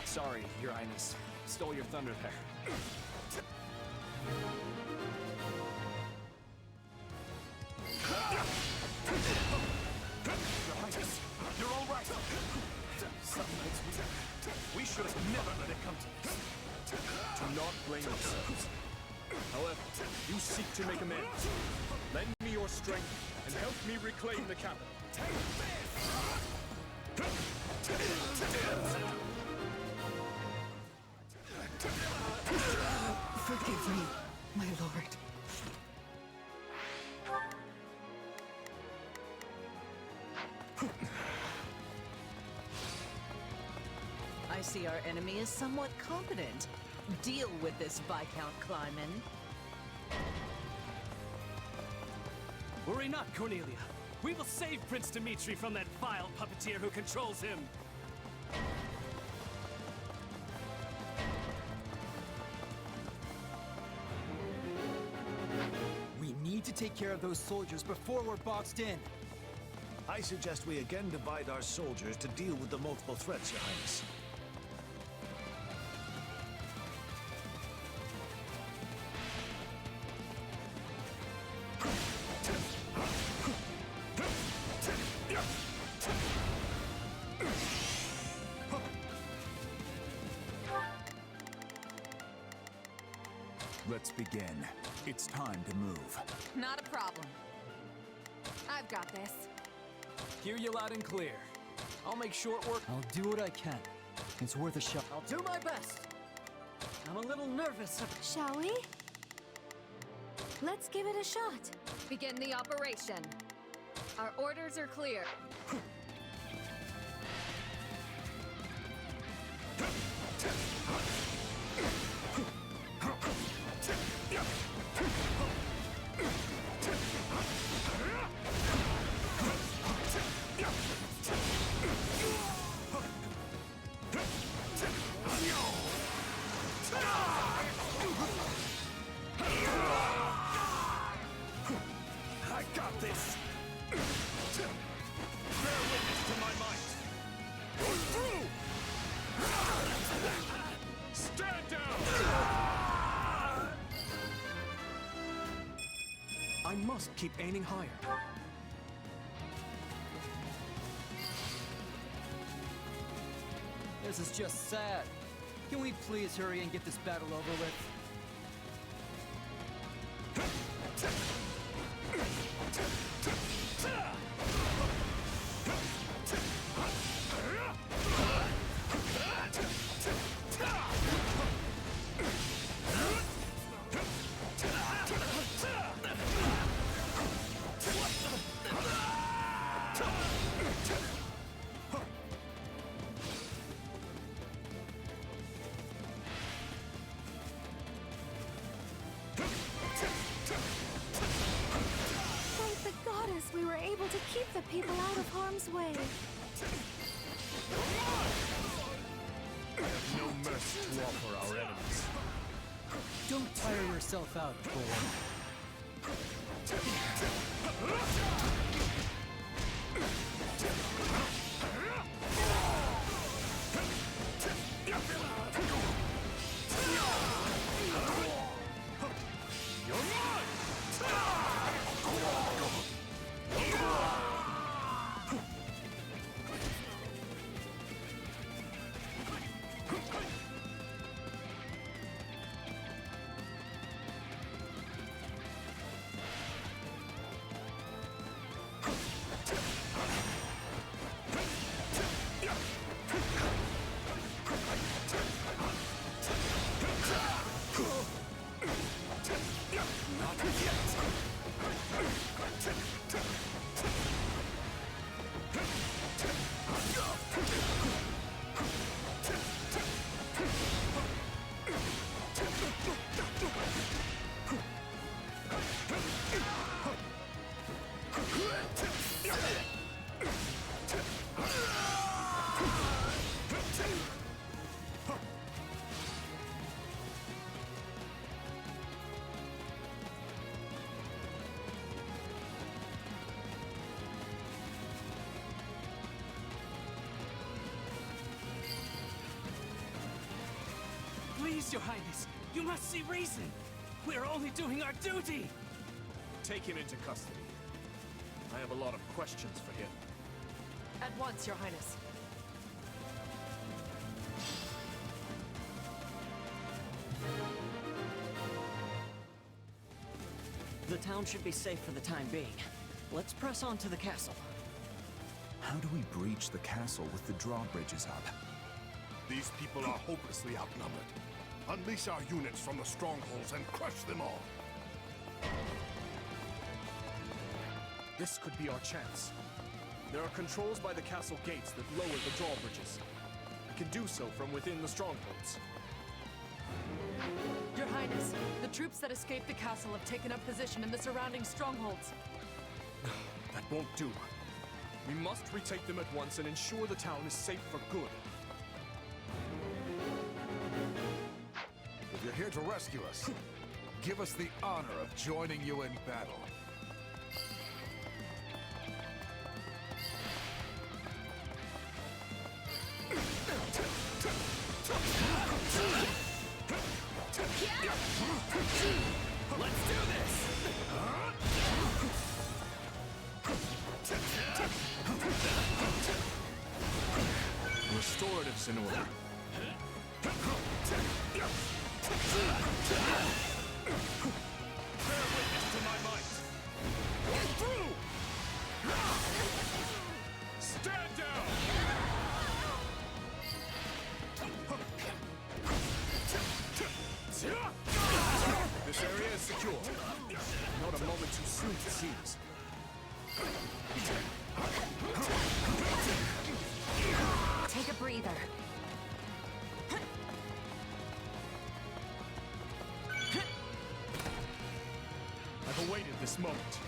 Sorry, Your Highness. Stole your thunder there. Your Highness, you're all right. Some nights we should have never let it come to this. Do not blame yourselves. However, you seek to make amends. Lend me your strength and help me reclaim the capital. Forgive me, my lord. I see our enemy is somewhat competent. Deal with this, Viscount Kleiman. Worry not, Cornelia. We will save Prince Dimitri from that vile puppeteer who controls him. We need to take care of those soldiers before we're boxed in. I suggest we again divide our soldiers to deal with the multiple threats, Your Highness. Let's begin. It's time to move. Not a problem. I've got this. Hear you loud and clear. I'll make short work. I'll do what I can. It's worth a shot. I'll do my best. I'm a little nervous. Shall we? Let's give it a shot. Begin the operation. Our orders are clear. must keep aiming higher. This is just sad. Can we please hurry and get this battle over with? Thank the goddess we were able to keep the people out of harm's way. We have no mercy to offer our enemies. Don't tire yourself out, boy. Please, Your Highness, you must see reason. We are only doing our duty. Take him into custody. I have a lot of questions for him. At once, Your Highness. The town should be safe for the time being. Let's press on to the castle. How do we breach the castle with the drawbridges up? These people are hopelessly outnumbered. Unleash our units from the strongholds and crush them all. This could be our chance. There are controls by the castle gates that lower the drawbridges. We can do so from within the strongholds. Your Highness, the troops that escaped the castle have taken up position in the surrounding strongholds. That won't do. We must retake them at once and ensure the town is safe for good. If you're here to rescue us, give us the honor of joining you in battle. Let's do this! Restoratives in order. Bear witness to my might. Get through! Stand down! This area is secure. Not a moment too soon, it seems. Take a breather. I've awaited this moment.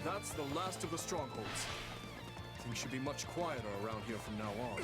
That's the last of the strongholds. Things should be much quieter around here from now on.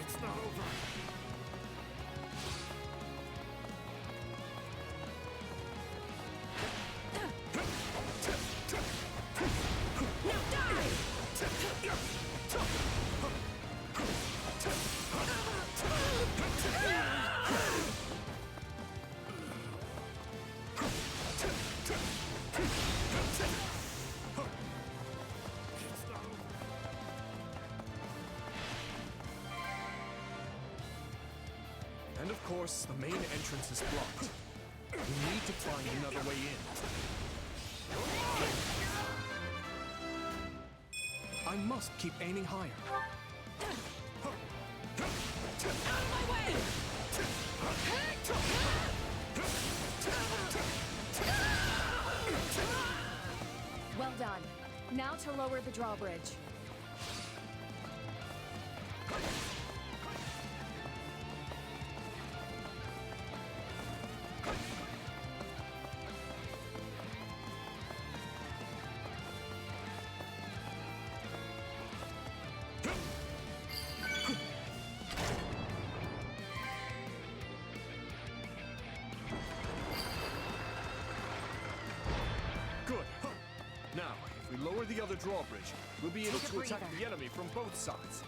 It's not over. And of course, the main entrance is blocked. We need to find another way in. I must keep aiming higher. Well done. Now to lower the drawbridge. Good. Now, if we lower the other drawbridge, we'll be able Take a to attack breather. the enemy from both sides.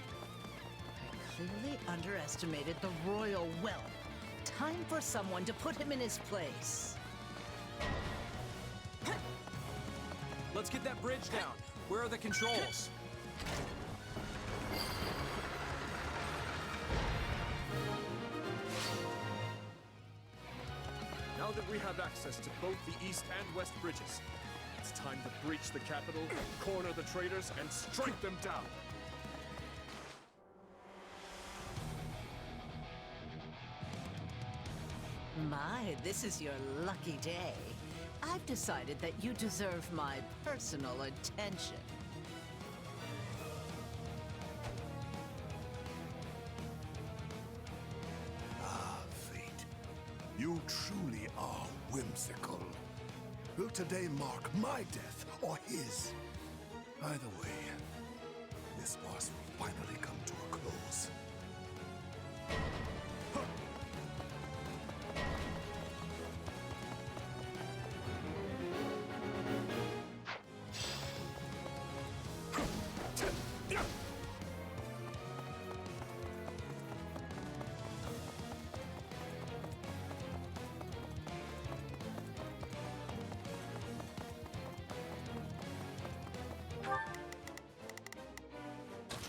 Clearly underestimated the royal whelp. Time for someone to put him in his place. Let's get that bridge down. Where are the controls? Now that we have access to both the east and west bridges, it's time to breach the capital, corner the traitors, and strike them down. My, this is your lucky day. I've decided that you deserve my personal attention. Ah, fate. You truly are whimsical. Will today mark my death or his? Either way, this farce will finally come to a close.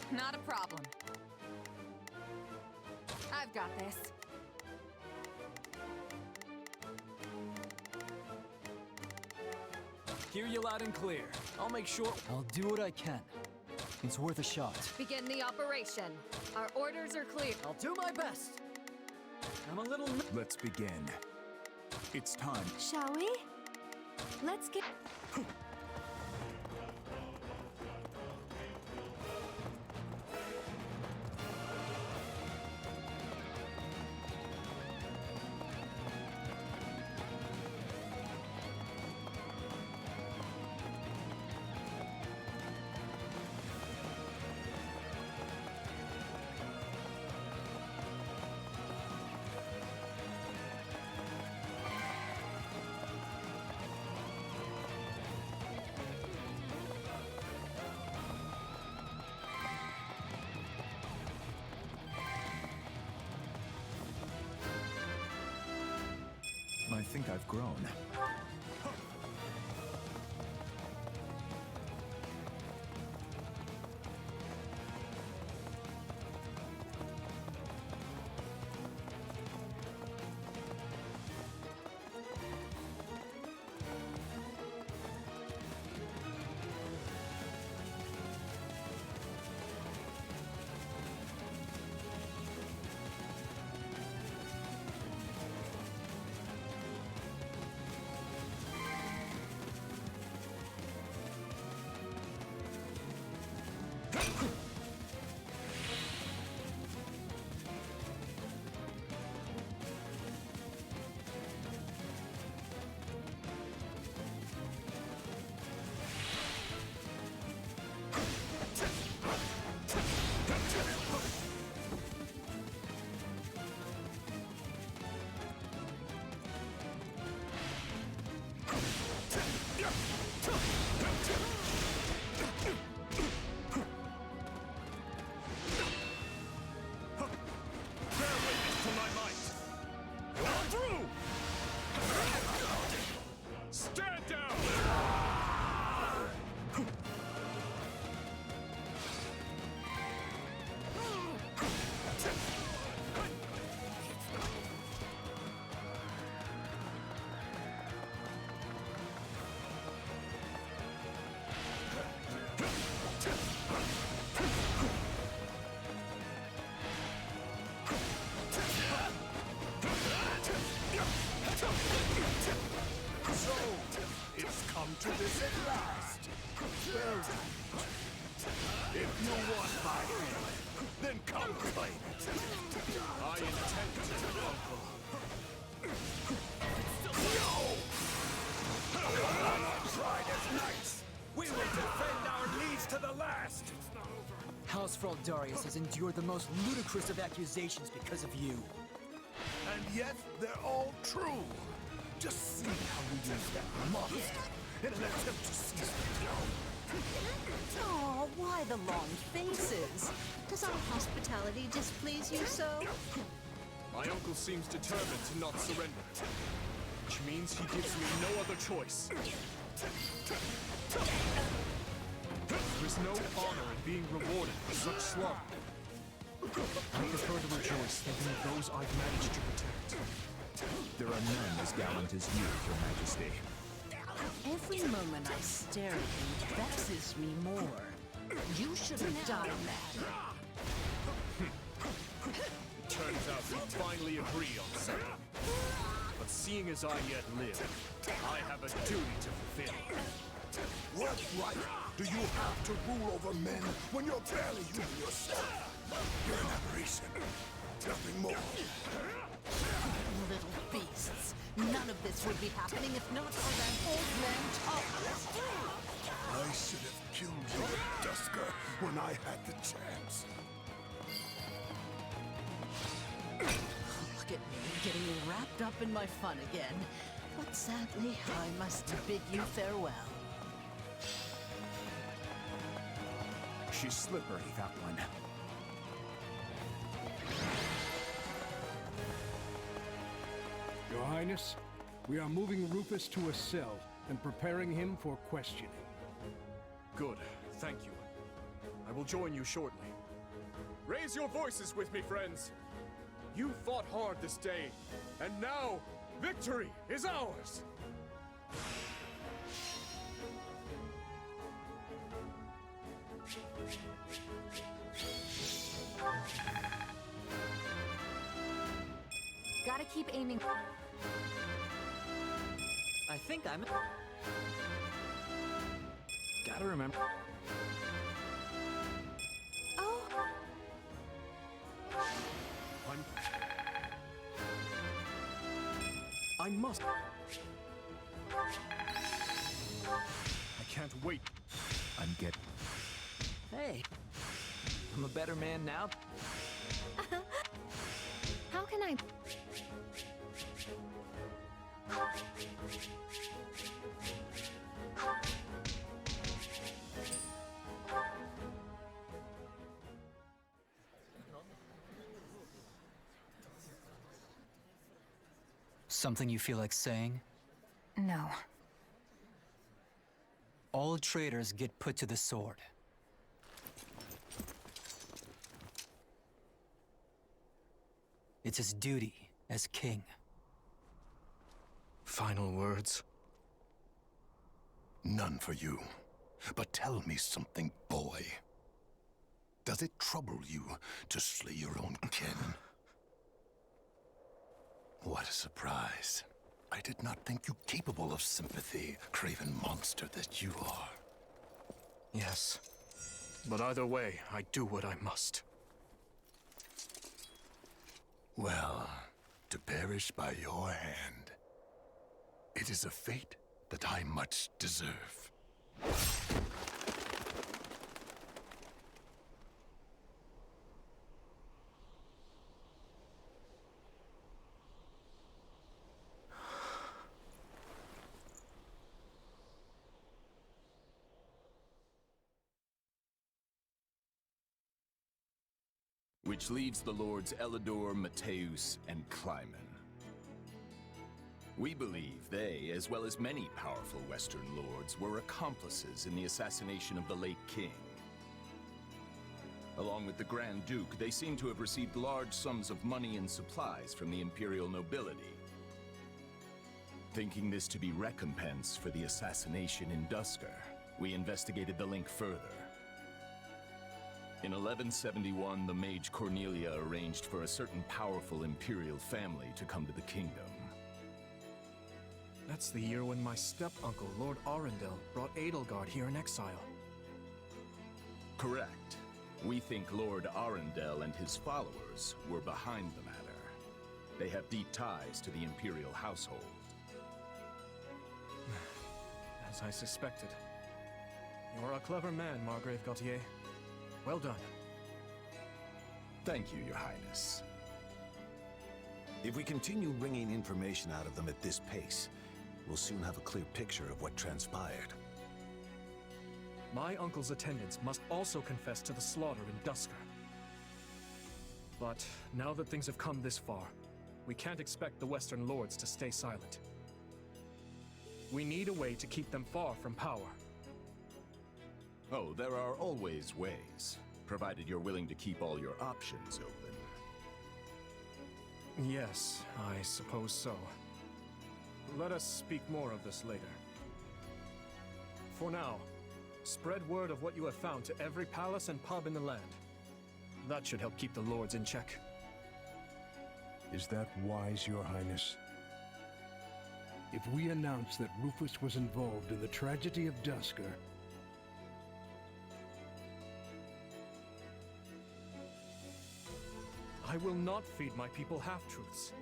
Not a problem. I've got this. Hear you loud and clear. I'll make sure. I'll do what I can. It's worth a shot. Begin the operation. Our orders are clear. I'll do my best. I'm a little. Let's begin. It's time. Shall we? Let's get... I think I've grown. So, it's come to this at last. Well, if you want my head, then come claim it. I intend to, Uncle. No! Tried as knights. We will defend our needs to the last. House Fraldarius has endured the most ludicrous of accusations because of you. And yet, they're all true. Just see how we use that monster in an attempt to seize the throne. Oh, why the long faces? Does our hospitality displease you so? My uncle seems determined to not surrender, which means he gives me no other choice. There is no honor in being rewarded for such slaughter. I prefer to rejoice thinking of those I've managed to protect. There are none as gallant as you, Your Majesty. Every moment I stare at you vexes me more. You should have died mad. Turns out we finally agree on something. But seeing as I yet live, I have a duty to fulfill. What right do you have to rule over men when you're barely human yourself? You're an aberration. Nothing more. Little beasts. None of this would be happening if not for that old man Thomas. I should have killed your Dusker when I had the chance. Look at me, getting wrapped up in my fun again. But sadly, I must bid you farewell. She's slippery, that one. Your Highness, we are moving Rufus to a cell and preparing him for questioning. Good, thank you. I will join you shortly. Raise your voices with me, friends! You fought hard this day, and now, victory is ours! Gotta keep aiming. I think I'm... Gotta remember... Oh. I must... I can't wait. I'm getting... Hey, I'm a better man now. How can I... Something you feel like saying? No. All traitors get put to the sword. It's his duty as king. Final words? None for you. But tell me something, boy. Does it trouble you to slay your own kin? What a surprise. I did not think you capable of sympathy, craven monster that you are. Yes. But either way, I do what I must. Well, to perish by your hand, it is a fate that I much deserve. Which leaves the Lords Elidor, Mateus, and Kleiman. We believe they, as well as many powerful Western lords, were accomplices in the assassination of the late king. Along with the Grand Duke, they seem to have received large sums of money and supplies from the imperial nobility. Thinking this to be recompense for the assassination in Dusker, we investigated the link further. In 1171, the mage Cornelia arranged for a certain powerful imperial family to come to the kingdom. That's the year when my step-uncle, Lord Arundel, brought Edelgard here in exile. Correct. We think Lord Arundel and his followers were behind the matter. They have deep ties to the Imperial household. As I suspected. You're a clever man, Margrave Gautier. Well done. Thank you, Your Highness. If we continue wringing information out of them at this pace, we'll soon have a clear picture of what transpired. My uncle's attendants must also confess to the slaughter in Dusker. But now that things have come this far, we can't expect the Western Lords to stay silent. We need a way to keep them far from power. Oh, there are always ways, provided you're willing to keep all your options open. Yes, I suppose so. Let us speak more of this later. For now, spread word of what you have found to every palace and pub in the land. That should help keep the lords in check. Is that wise, Your Highness? If we announce that Rufus was involved in the tragedy of Dusker, I will not feed my people half-truths.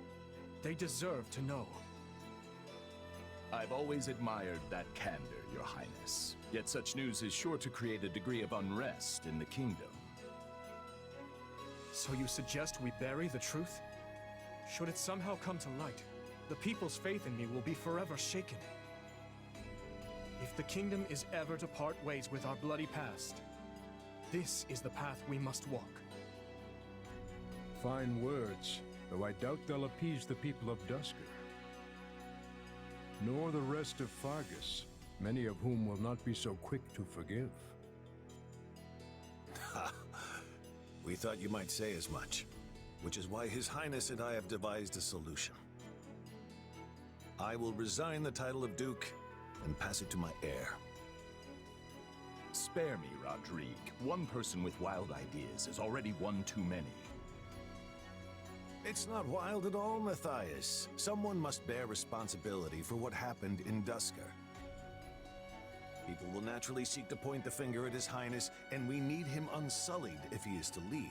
They deserve to know. I've always admired that candor, Your Highness. Yet such news is sure to create a degree of unrest in the kingdom. So you suggest we bury the truth? Should it somehow come to light, the people's faith in me will be forever shaken. If the kingdom is ever to part ways with our bloody past, this is the path we must walk. fine words, though I doubt they'll appease the people of Dusker. Nor the rest of Fargus, many of whom will not be so quick to forgive. Ha! We thought you might say as much, which is why His Highness and I have devised a solution. I will resign the title of Duke and pass it to my heir. Spare me, Rodrigue. One person with wild ideas is already one too many. It's not wild at all, Matthias. Someone must bear responsibility for what happened in Dusker. People will naturally seek to point the finger at His Highness, and we need him unsullied if he is to lead.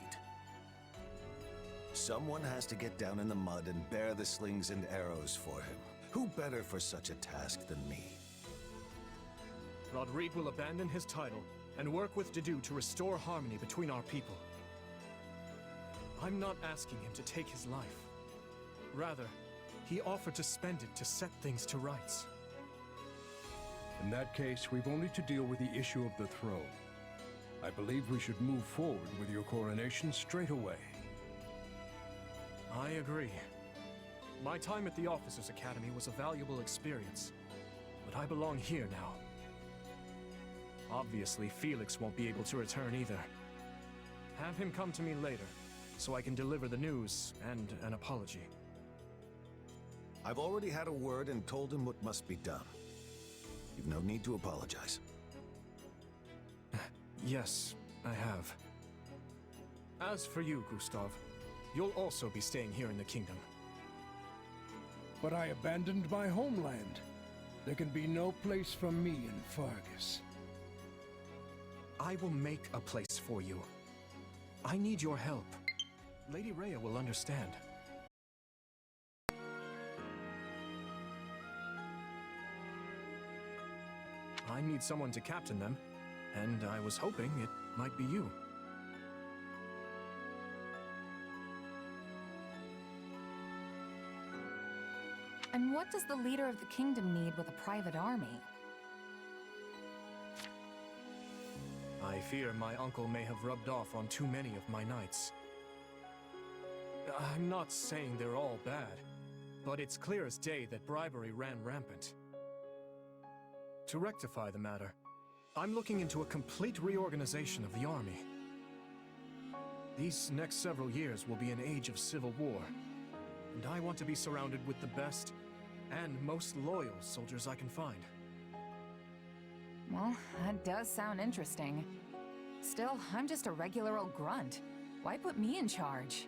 Someone has to get down in the mud and bear the slings and arrows for him. Who better for such a task than me? Rodrigue will abandon his title and work with Dedue to restore harmony between our people. I'm not asking him to take his life. Rather, he offered to spend it to set things to rights. In that case, we've only to deal with the issue of the throne. I believe we should move forward with your coronation straight away. I agree. My time at the Officers' Academy was a valuable experience, but I belong here now. Obviously, Felix won't be able to return either. Have him come to me later, so I can deliver the news and an apology. I've already had a word and told him what must be done. You've no need to apologize. Yes, I have. As for you, Gustav, you'll also be staying here in the kingdom. But I abandoned my homeland. There can be no place for me in Fargus. I will make a place for you. I need your help. Lady Rhea will understand. I need someone to captain them, and I was hoping it might be you. And what does the leader of the kingdom need with a private army? I fear my uncle may have rubbed off on too many of my knights. I'm not saying they're all bad, but it's clear as day that bribery ran rampant. To rectify the matter, I'm looking into a complete reorganization of the army. These next several years will be an age of civil war, and I want to be surrounded with the best and most loyal soldiers I can find. Well, that does sound interesting. Still, I'm just a regular old grunt. Why put me in charge?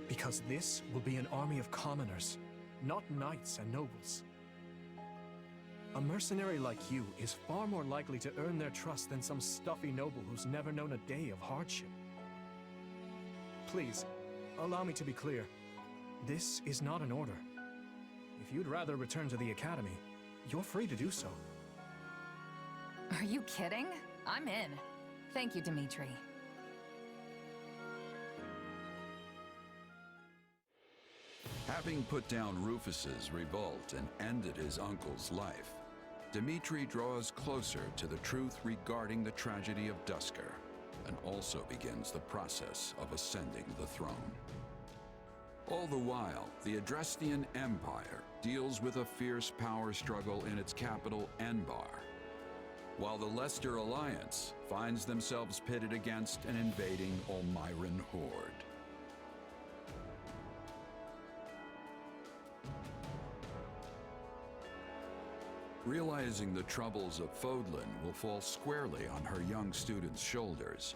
Because this will be an army of commoners, not knights and nobles. A mercenary like you is far more likely to earn their trust than some stuffy noble who's never known a day of hardship. Please, allow me to be clear. This is not an order. If you'd rather return to the Academy, you're free to do so. Are you kidding? I'm in. Thank you, Dimitri. Having put down Rufus's revolt and ended his uncle's life, Dimitri draws closer to the truth regarding the tragedy of Duscur, and also begins the process of ascending the throne. All the while, the Adrestian Empire deals with a fierce power struggle in its capital, Enbar, while the Leicester Alliance finds themselves pitted against an invading Olmyran horde. Realizing the troubles of Fodlan will fall squarely on her young students' shoulders,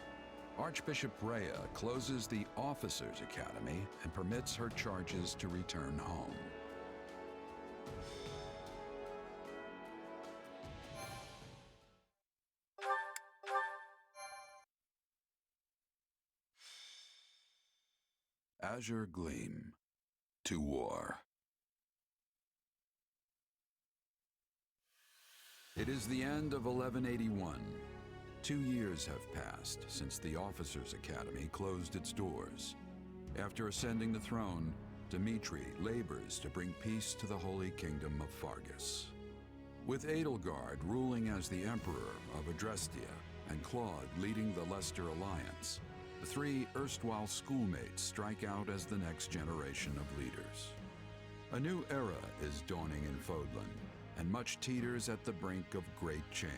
Archbishop Rhea closes the Officers' Academy and permits her charges to return home. Azure Gleam. To war. It is the end of 1181. 2 years have passed since the Officers' Academy closed its doors. After ascending the throne, Dimitri labors to bring peace to the Holy Kingdom of Fargus. With Edelgard ruling as the Emperor of Adrestia and Claude leading the Leicester Alliance, the three erstwhile schoolmates strike out as the next generation of leaders. A new era is dawning in Fodlan, and much teeters at the brink of great change.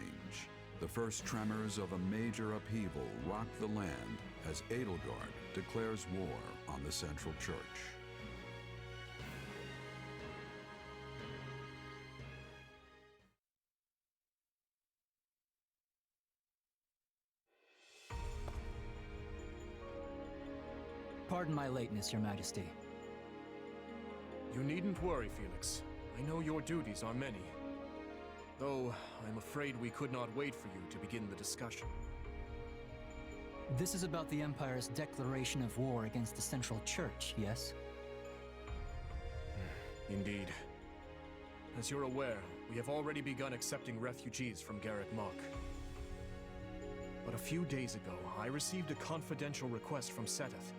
The first tremors of a major upheaval rock the land as Edelgard declares war on the Central Church. Pardon my lateness, Your Majesty. You needn't worry, Felix. I know your duties are many. Though, I'm afraid we could not wait for you to begin the discussion. This is about the Empire's declaration of war against the Central Church, yes? Indeed. As you're aware, we have already begun accepting refugees from Garreg Mach. But a few days ago, I received a confidential request from Seteth,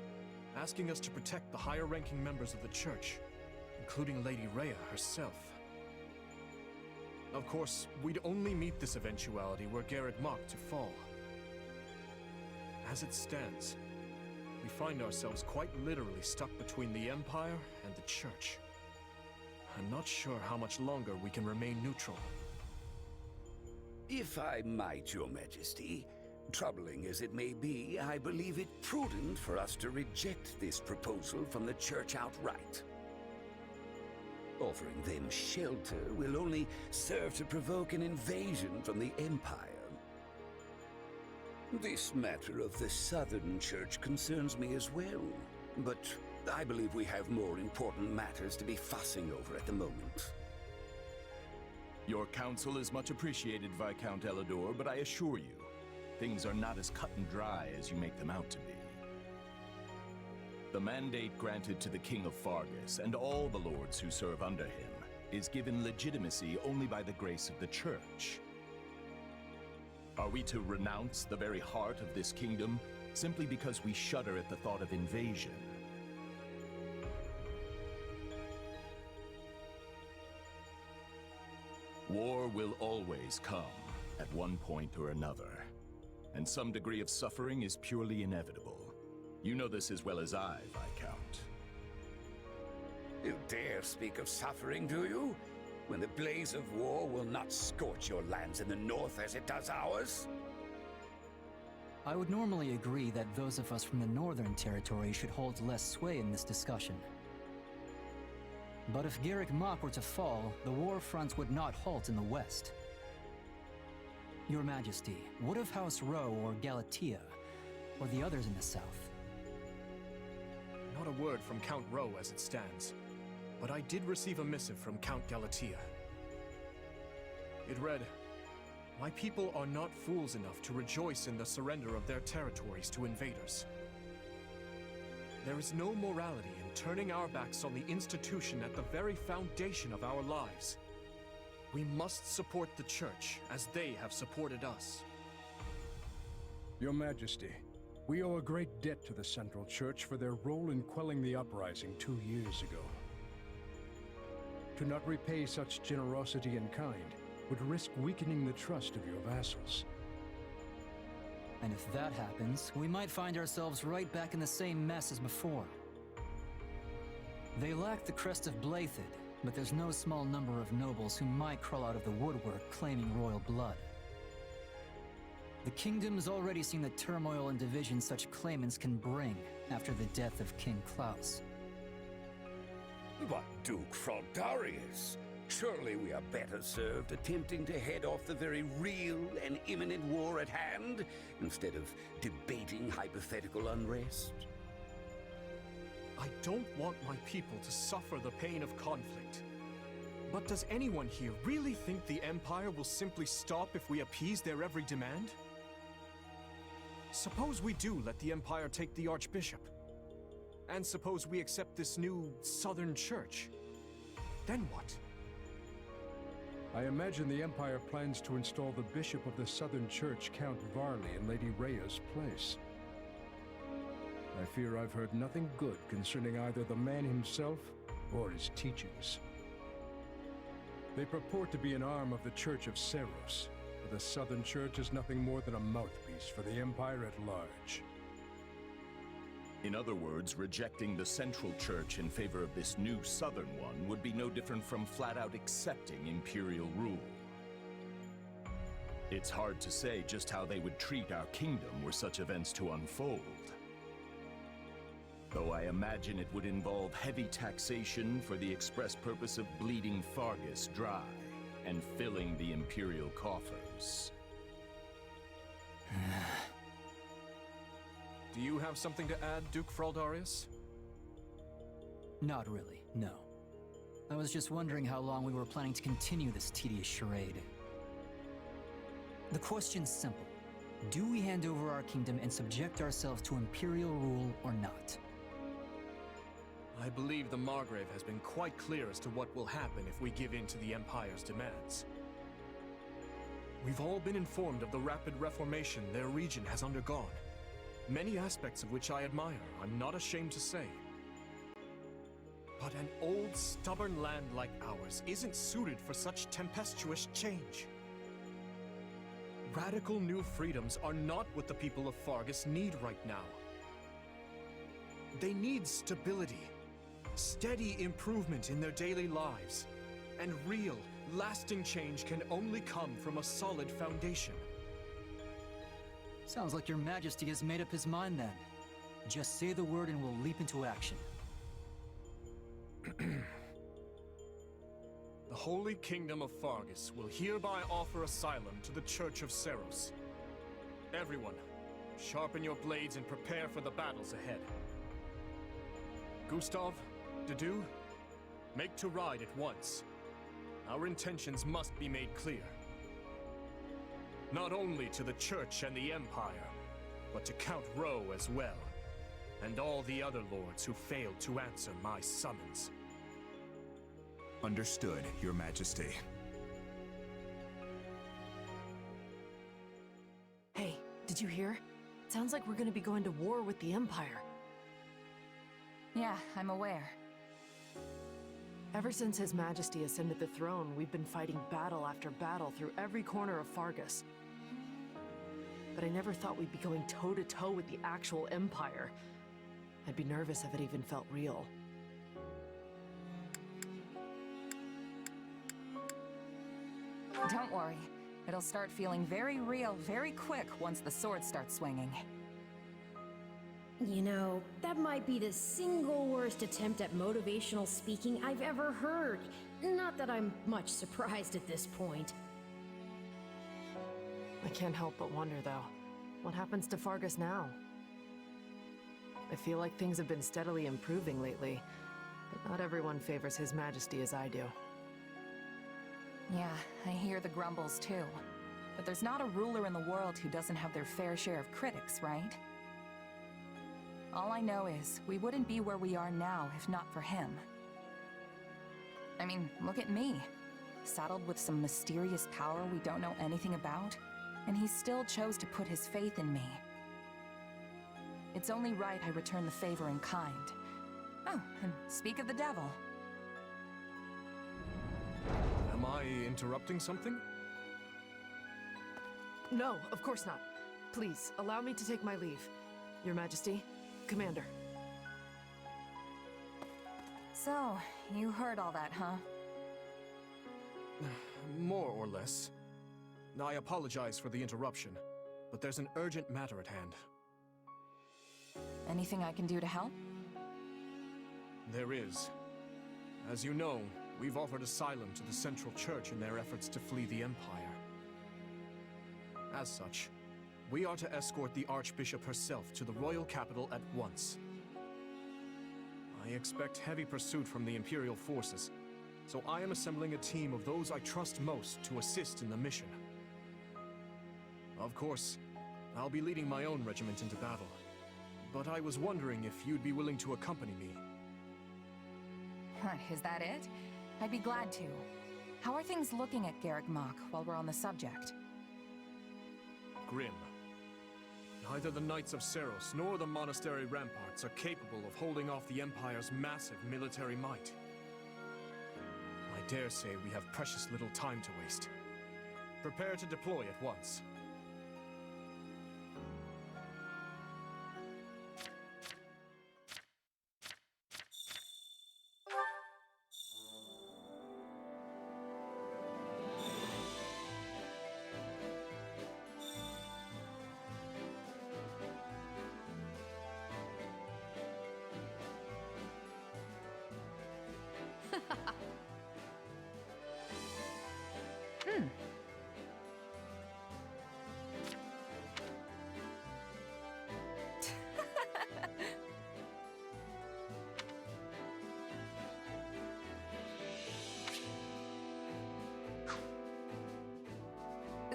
asking us to protect the higher-ranking members of the Church, including Lady Rhea herself. Of course, we'd only meet this eventuality were Garreg Mach to fall. As it stands, we find ourselves quite literally stuck between the Empire and the Church. I'm not sure how much longer we can remain neutral. If I might, Your Majesty, troubling as it may be, I believe it prudent for us to reject this proposal from the Church outright. Offering them shelter will only serve to provoke an invasion from the Empire. This matter of the Southern Church concerns me as well, but I believe we have more important matters to be fussing over at the moment. Your counsel is much appreciated, Viscount Elidor, but I assure you, things are not as cut and dry as you make them out to be. The mandate granted to the King of Fargus and all the lords who serve under him is given legitimacy only by the grace of the Church. Are we to renounce the very heart of this kingdom simply because we shudder at the thought of invasion? War will always come at one point or another, and some degree of suffering is purely inevitable. You know this as well as I, Viscount. You dare speak of suffering, do you? When the blaze of war will not scorch your lands in the north as it does ours? I would normally agree that those of us from the Northern Territory should hold less sway in this discussion. But if Garreg Mach were to fall, the war fronts would not halt in the west. Your Majesty, what of House Rowe or Galatea, or the others in the south? Not a word from Count Rowe as it stands. but I did receive a missive from Count Galatea. It read, "My people are not fools enough to rejoice in the surrender of their territories to invaders. There is no morality in turning our backs on the institution at the very foundation of our lives. We must support the Church as they have supported us." Your Majesty, we owe a great debt to the Central Church for their role in quelling the uprising 2 years ago. To not repay such generosity in kind would risk weakening the trust of your vassals. And if that happens, we might find ourselves right back in the same mess as before. They lack the crest of Blaidd, but there's no small number of nobles who might crawl out of the woodwork claiming royal blood. The kingdom's already seen the turmoil and division such claimants can bring after the death of King Klaus. But Duke Fraldarius, surely we are better served attempting to head off the very real and imminent war at hand, instead of debating hypothetical unrest. I don't want my people to suffer the pain of conflict. But does anyone here really think the Empire will simply stop if we appease their every demand? Suppose we do let the Empire take the Archbishop. And suppose we accept this new Southern Church. Then what? I imagine the Empire plans to install the Bishop of the Southern Church, Count Varley, in Lady Rhea's place. I fear I've heard nothing good concerning either the man himself or his teachings. They purport to be an arm of the Church of Seros, but the Southern Church is nothing more than a mouthpiece for the Empire at large. In other words, rejecting the Central Church in favor of this new Southern one would be no different from flat-out accepting imperial rule. It's hard to say just how they would treat our kingdom were such events to unfold. Though I imagine it would involve heavy taxation for the express purpose of bleeding Fargus dry and filling the imperial coffers. Do you have something to add, Duke Fraldarius? Not really, no. I was just wondering how long we were planning to continue this tedious charade. The question's simple. Do we hand over our kingdom and subject ourselves to imperial rule or not? I believe the Margrave has been quite clear as to what will happen if we give in to the Empire's demands. We've all been informed of the rapid reformation their region has undergone, many aspects of which I admire, I'm not ashamed to say. But an old, stubborn land like ours isn't suited for such tempestuous change. Radical new freedoms are not what the people of Fargus need right now. They need stability, steady improvement in their daily lives, and real, lasting change can only come from a solid foundation. Sounds like your Majesty has made up his mind then. Just say the word and we'll leap into action. The Holy Kingdom of Fargus will hereby offer asylum to the Church of Seros. Everyone, sharpen your blades and prepare for the battles ahead. Gustav, Dedu, make to ride at once. Our intentions must be made clear. Not only to the Church and the Empire, but to Count Rowe as well, and all the other lords who failed to answer my summons. Understood, Your Majesty. Hey, did you hear? Sounds like we're gonna be going to war with the Empire. Yeah, I'm aware. Ever since His Majesty ascended the throne, we've been fighting battle after battle through every corner of Fargus. But I never thought we'd be going toe-to-toe with the actual Empire. I'd be nervous if it even felt real. Don't worry. It'll start feeling very real very quick once the sword starts swinging. You know, that might be the single worst attempt at motivational speaking I've ever heard. Not that I'm much surprised at this point. I can't help but wonder, though. What happens to Fargus now? I feel like things have been steadily improving lately. There Not everyone favors His Majesty as I do. Yeah, I hear the grumbles too. But there's not a ruler in the world who doesn't have their fair share of critics, right? All I know is, we wouldn't be where we are now if not for him. I mean, look at me. Saddled with some mysterious power we don't know anything about, and he still chose to put his faith in me. It's only right I return the favor in kind. Oh, and speak of the devil. Am I interrupting something? No, of course not. Please, allow me to take my leave. Your Majesty, Commander. So, you heard all that, huh? More or less. I apologize for the interruption, but there's an urgent matter at hand. Anything I can do to help? There is. As you know, we've offered asylum to the Central Church in their efforts to flee the Empire. As such, we are to escort the Archbishop herself to the royal capital at once. I expect heavy pursuit from the Imperial forces, so I am assembling a team of those I trust most to assist in the mission. Of course, I'll be leading my own regiment into battle, but I was wondering if you'd be willing to accompany me. Is that it? I'd be glad to. How are things looking at Garrick Mach while we're on the subject? Grim. Neither the Knights of Seros nor the monastery ramparts are capable of holding off the Empire's massive military might. I dare say we have precious little time to waste. Prepare to deploy at once.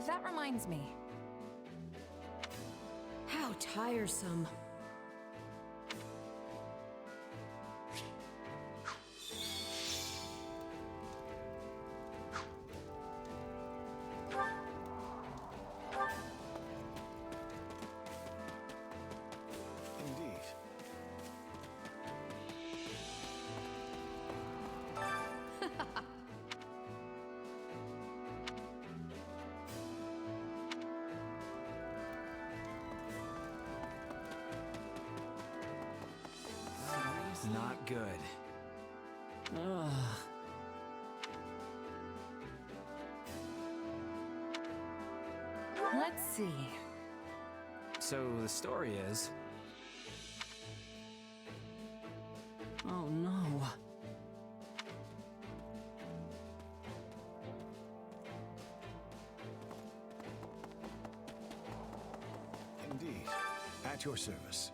That reminds me. How tiresome. Indeed. Not good. Ugh. Let's see. So the story is... Oh no. Indeed. At your service.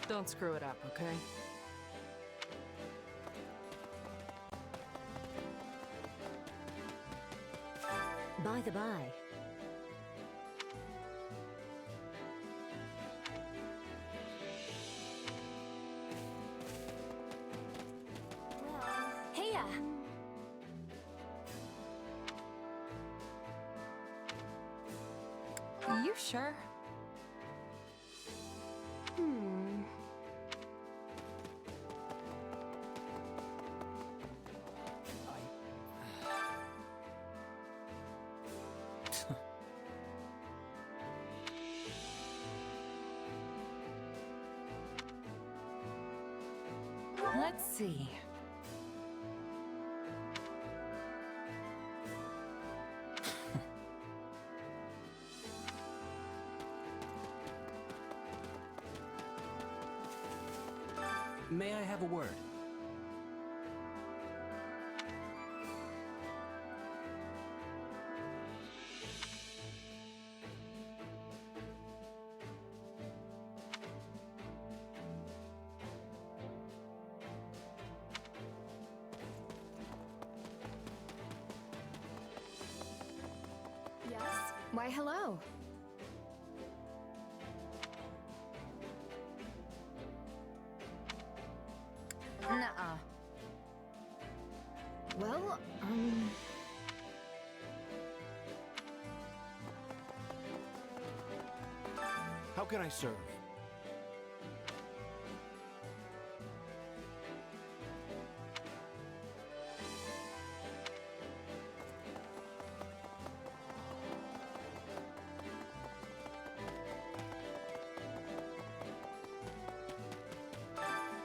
Don't screw it up, okay? By the by. Heya! You sure? Let's see. May I have a word? Yes? Why, hello. Nuh-uh. Well, How can I serve?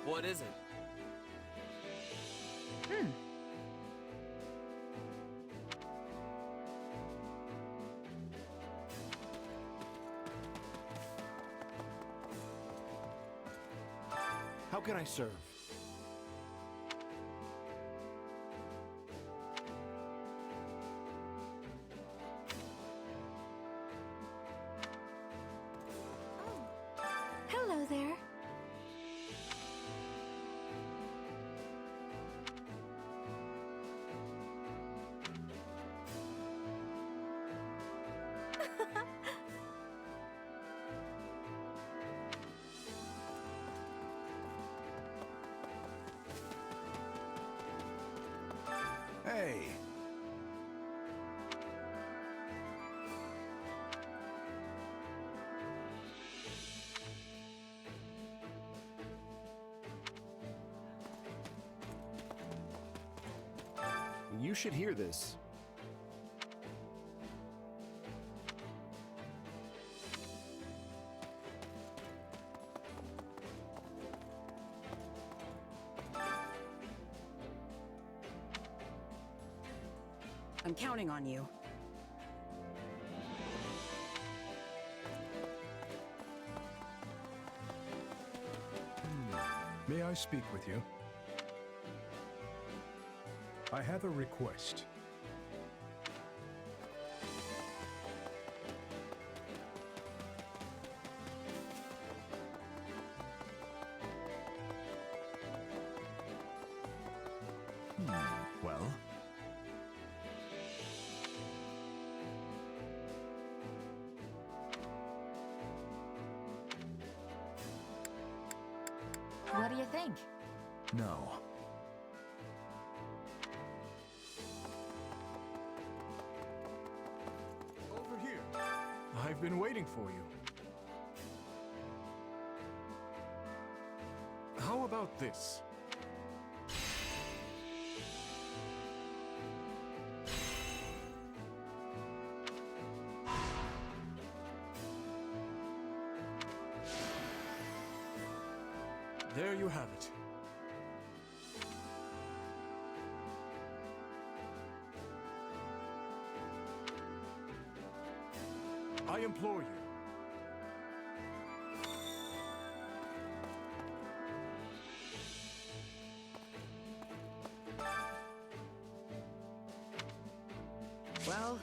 What is it? How can I serve? Hello there. Hey. You should hear this. I'm counting on you. May I speak with you? I have a request. Well? What do you think? No. Over here. I've been waiting for you. How about this? There you have it. I implore you. Well,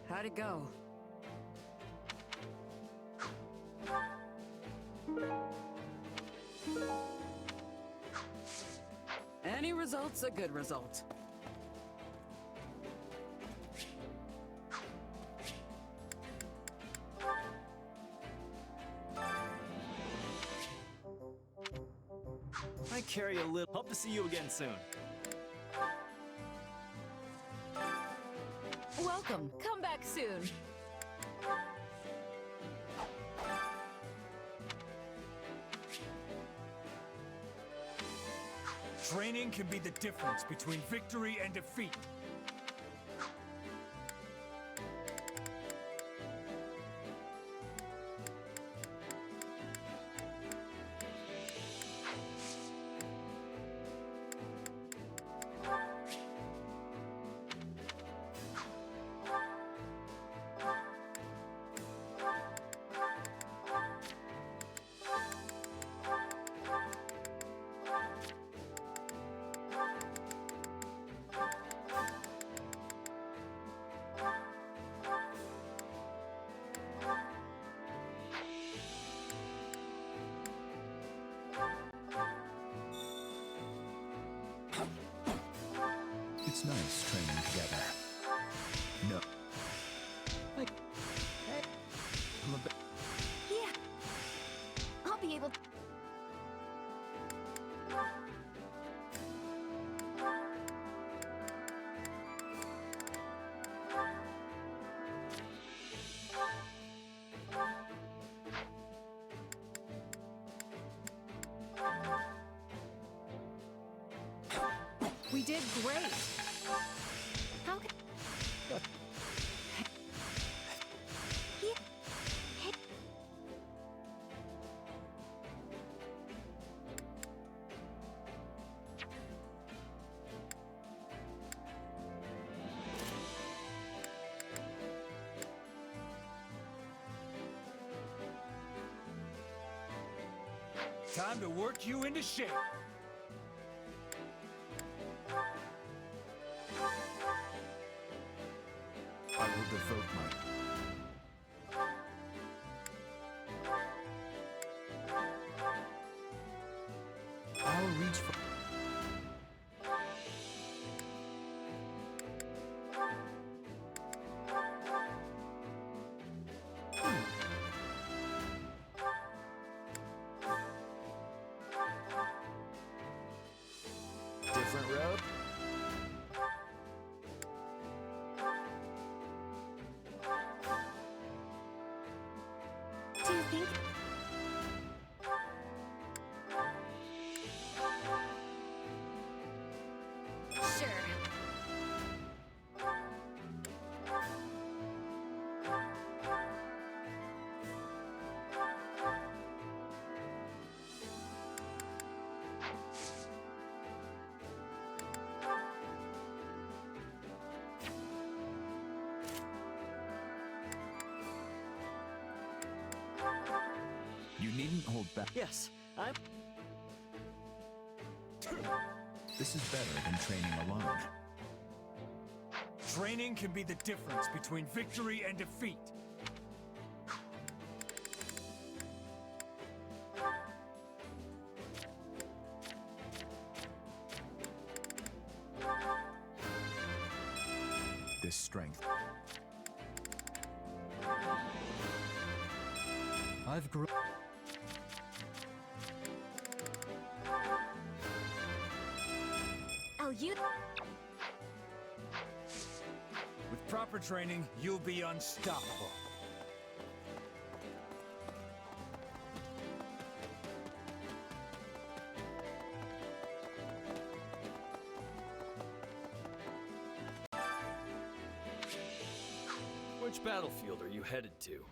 how'd it go? Any result's a good result. I carry a little. Hope to see you again soon. Welcome. Come back soon. Training can be the difference between victory and defeat. It's nice training together. No. I'm a bit... Yeah. I'll be able to... We did great. How can... Time to work you into shape. I will devote my... I'll reach for... Different road? Do you think... Sure. You needn't hold back. Yes, I'm... This is better than training alone. Training can be the difference between victory and defeat. This strength. I've grown... Oh, you... With proper training, you'll be unstoppable. Which battlefield are you headed to?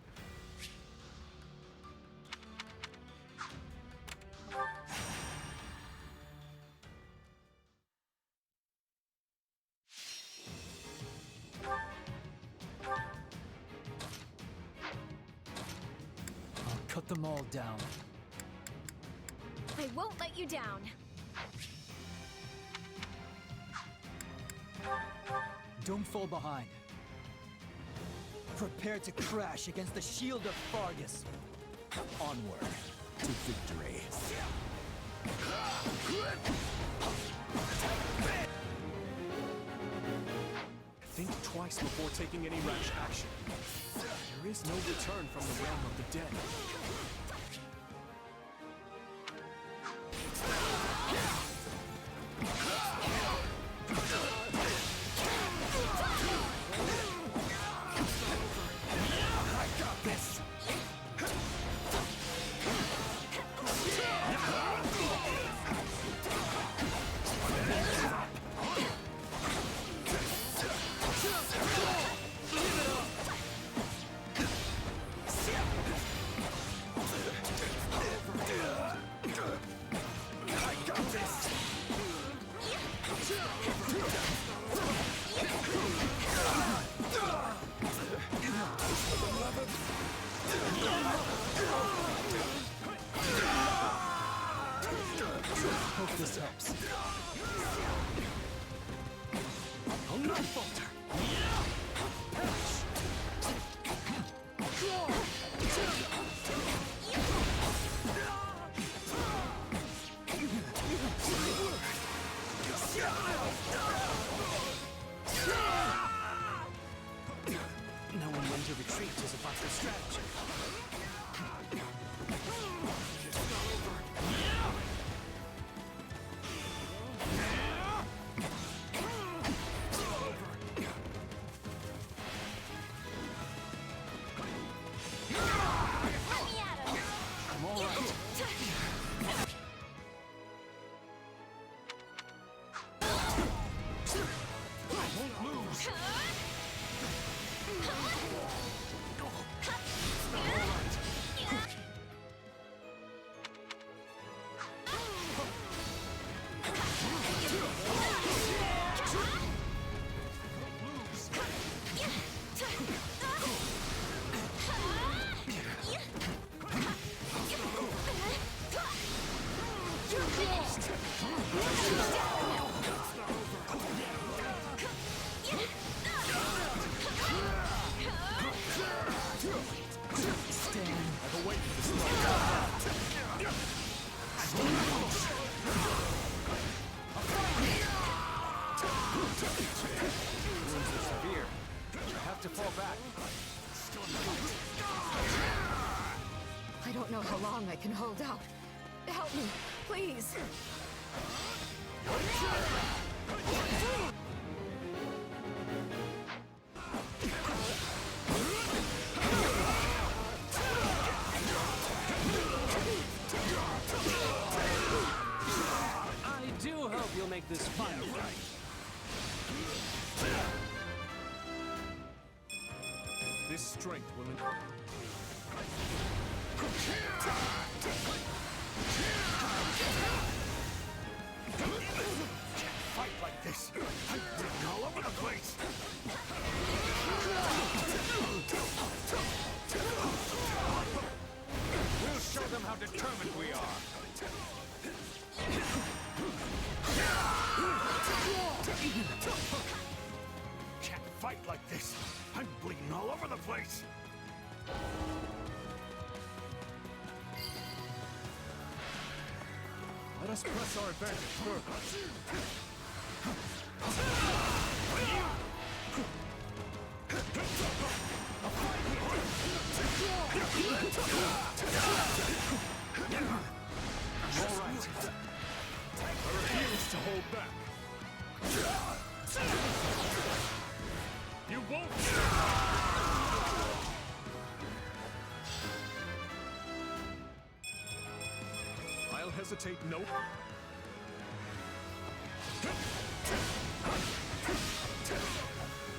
I'll cut them all down. I won't let you down. Don't fall behind. Prepare to crash against the shield of Fargus. Onward to victory. Think twice before taking any rash action. There is no return from the realm of the dead. Hope this helps. I'll not falter. I don't know how long I can hold out. Help me, please. I do hope you'll make this fun right. This strength will... Fight like this! I'm bleeding all over the place! We'll show them how determined we are! Can't fight like this! I'm bleeding all over the place! Let us press our advantage further. All right. I refuse to hold back. You won't! I'll hesitate no...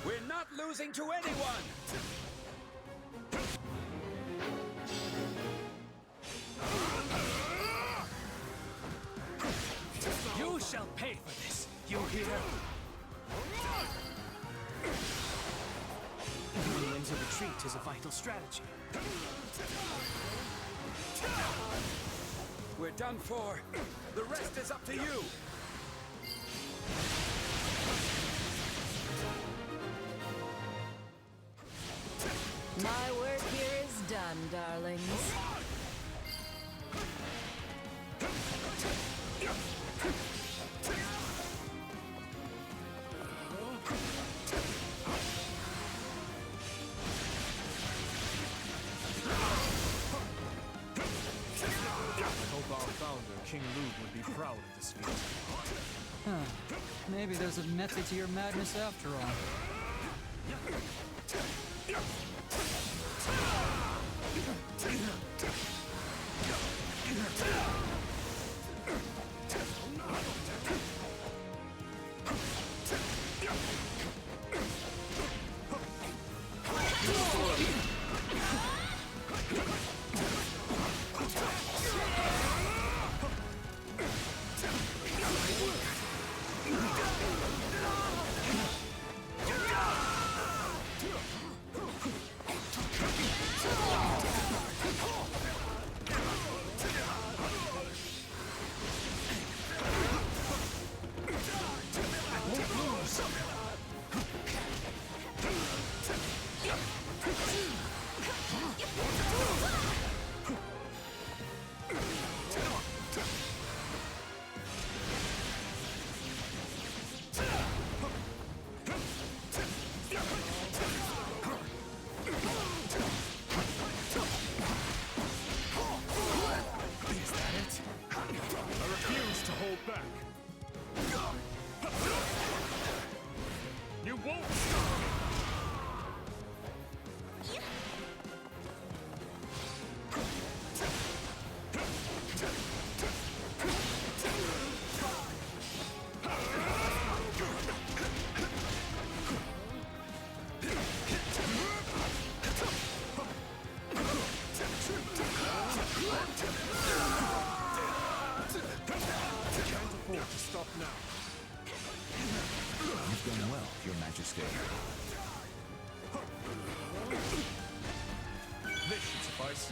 We're not losing to anyone! You shall pay for this, you hear? Moving into retreat is a vital strategy. We're done for. The rest is up to you. My work here is done, darlings. I hope our founder, King Lug, would be proud of this feat. Maybe there's a method to your madness after all. You won't! Stop now. You've done well, Your Majesty. This should suffice.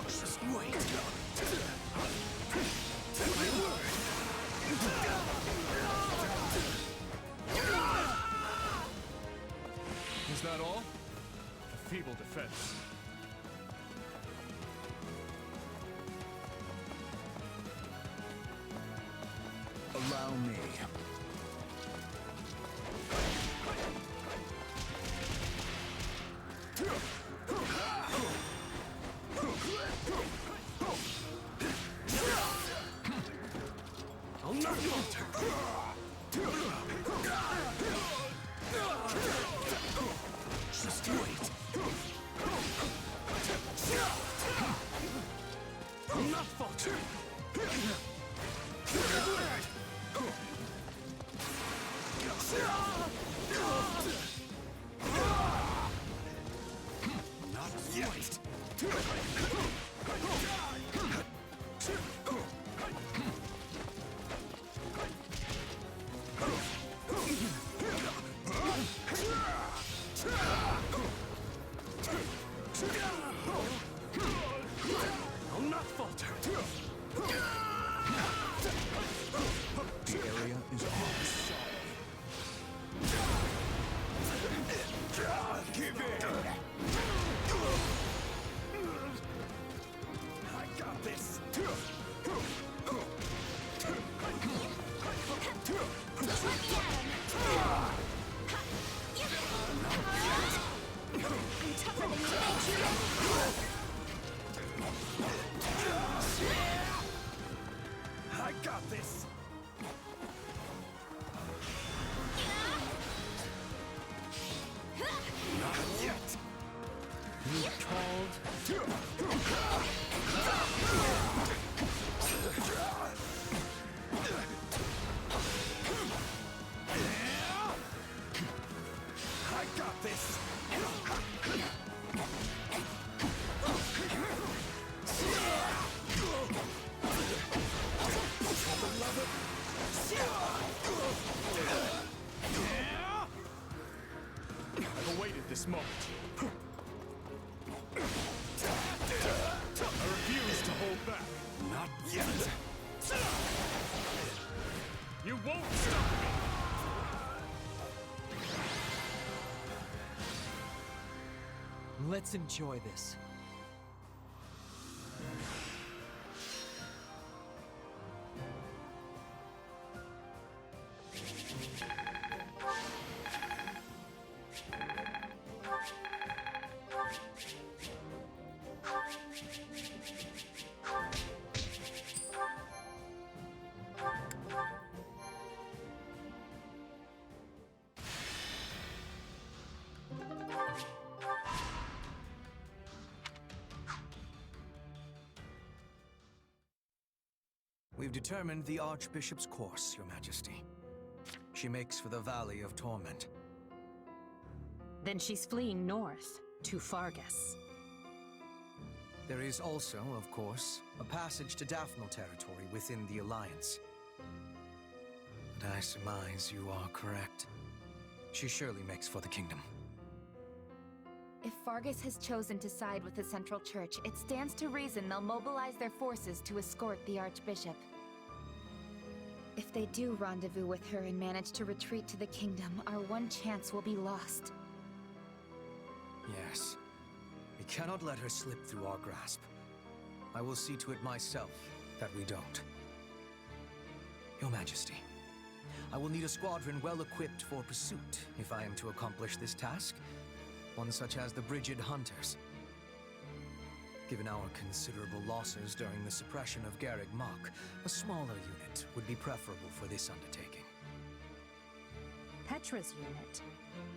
Just wait. Is that all? A feeble defense. Allow me. Not yet! I'll not falter. The area is ours. Give in! I got this. I'm tougher than you I got this. Not yet! You called? I got this. I've awaited this moment. I refuse to hold back. Not yet! You won't stop me! Let's enjoy this. We've determined the Archbishop's course, Your Majesty. She makes for the Valley of Torment. Then she's fleeing north, to Fargus. There is also, of course, a passage to Daphnal territory within the Alliance. But I surmise you are correct. She surely makes for the kingdom. If Fargus has chosen to side with the Central Church, it stands to reason they'll mobilize their forces to escort the Archbishop. If they do rendezvous with her and manage to retreat to the kingdom, our one chance will be lost. Yes. We cannot let her slip through our grasp. I will see to it myself that we don't. Your Majesty, I will need a squadron well equipped for pursuit if I am to accomplish this task. One such as the Brigid Hunters. Given our considerable losses during the suppression of Garreg Mach, a smaller unit would be preferable for this undertaking. Petra's unit.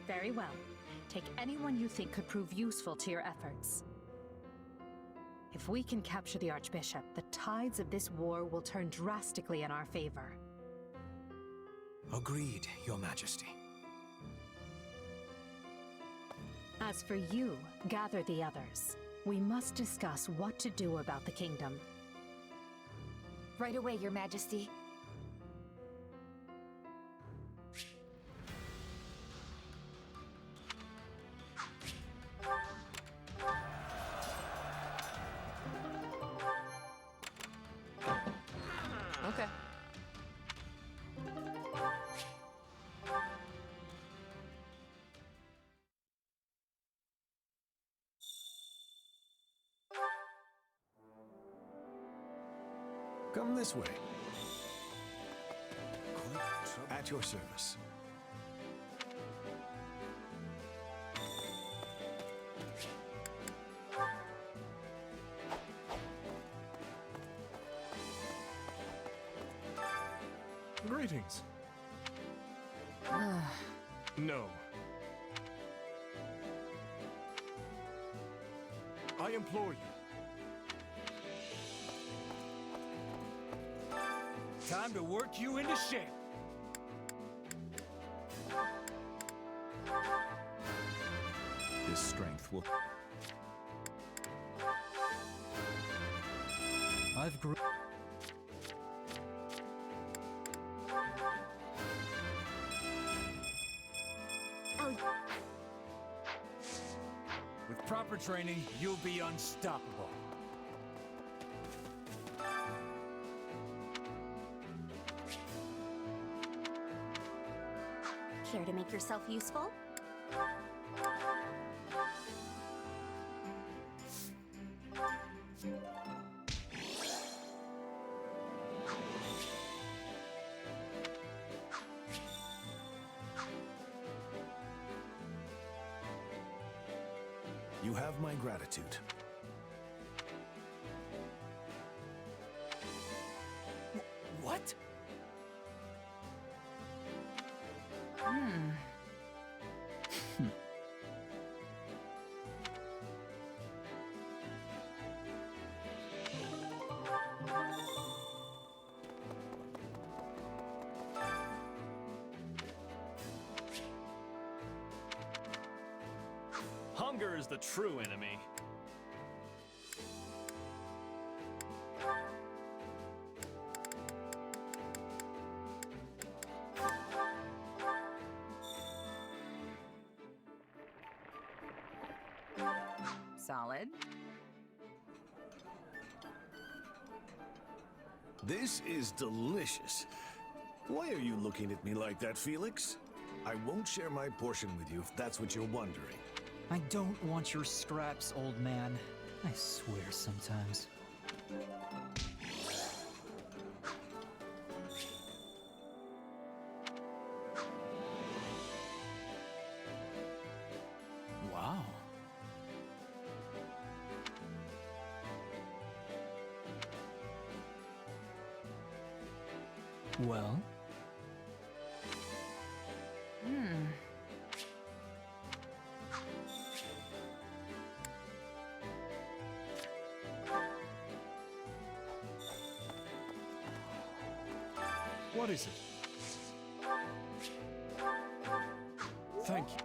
Very well. Take anyone you think could prove useful to your efforts. If we can capture the Archbishop, the tides of this war will turn drastically in our favor. Agreed, Your Majesty. As for you, gather the others. We must discuss what to do about the kingdom. Right away, Your Majesty. Okay. Come this way. At your service. Greetings. No. I implore you. Time to work you into shape. This strength will... I've grew... With proper training, you'll be unstoppable. Care to make yourself useful? You have my gratitude. What? Hunger is the true enemy. Solid. This is delicious. Why are you looking at me like that, Felix? I won't share my portion with you if that's what you're wondering. I don't want your scraps, old man. I swear sometimes. Wow. Well? What is it? Thank you.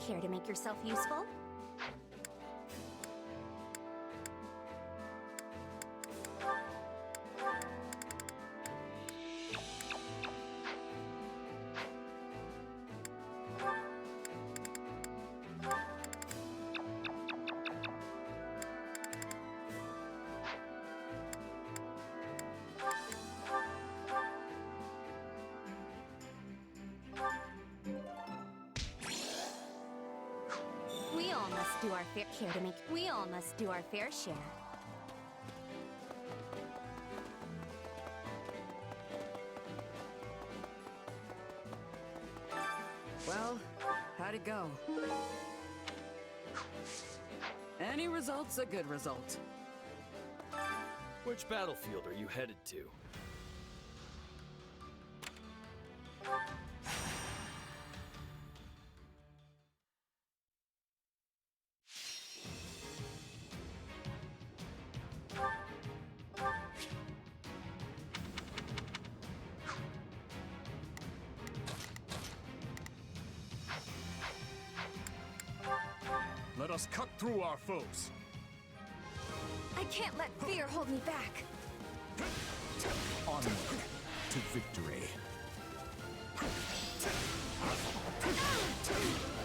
Care to make yourself useful? We all must do our fair care to make. We all must do our fair share. Well, how'd it go? Any result's a good result. Which battlefield are you headed to? Let us cut through our foes. I can't let fear hold me back. Onward to victory.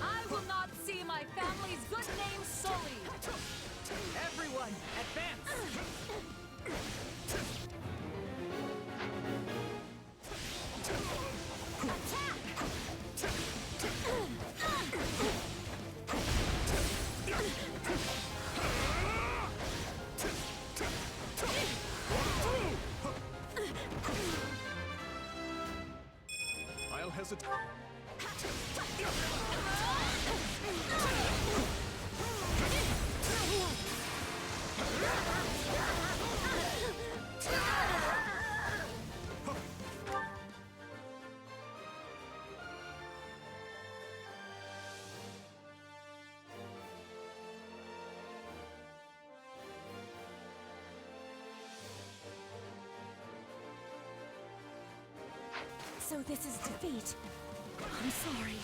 I will not see my family's good name sullied. Everyone, advance! I'll hesitate. So this is defeat. I'm sorry.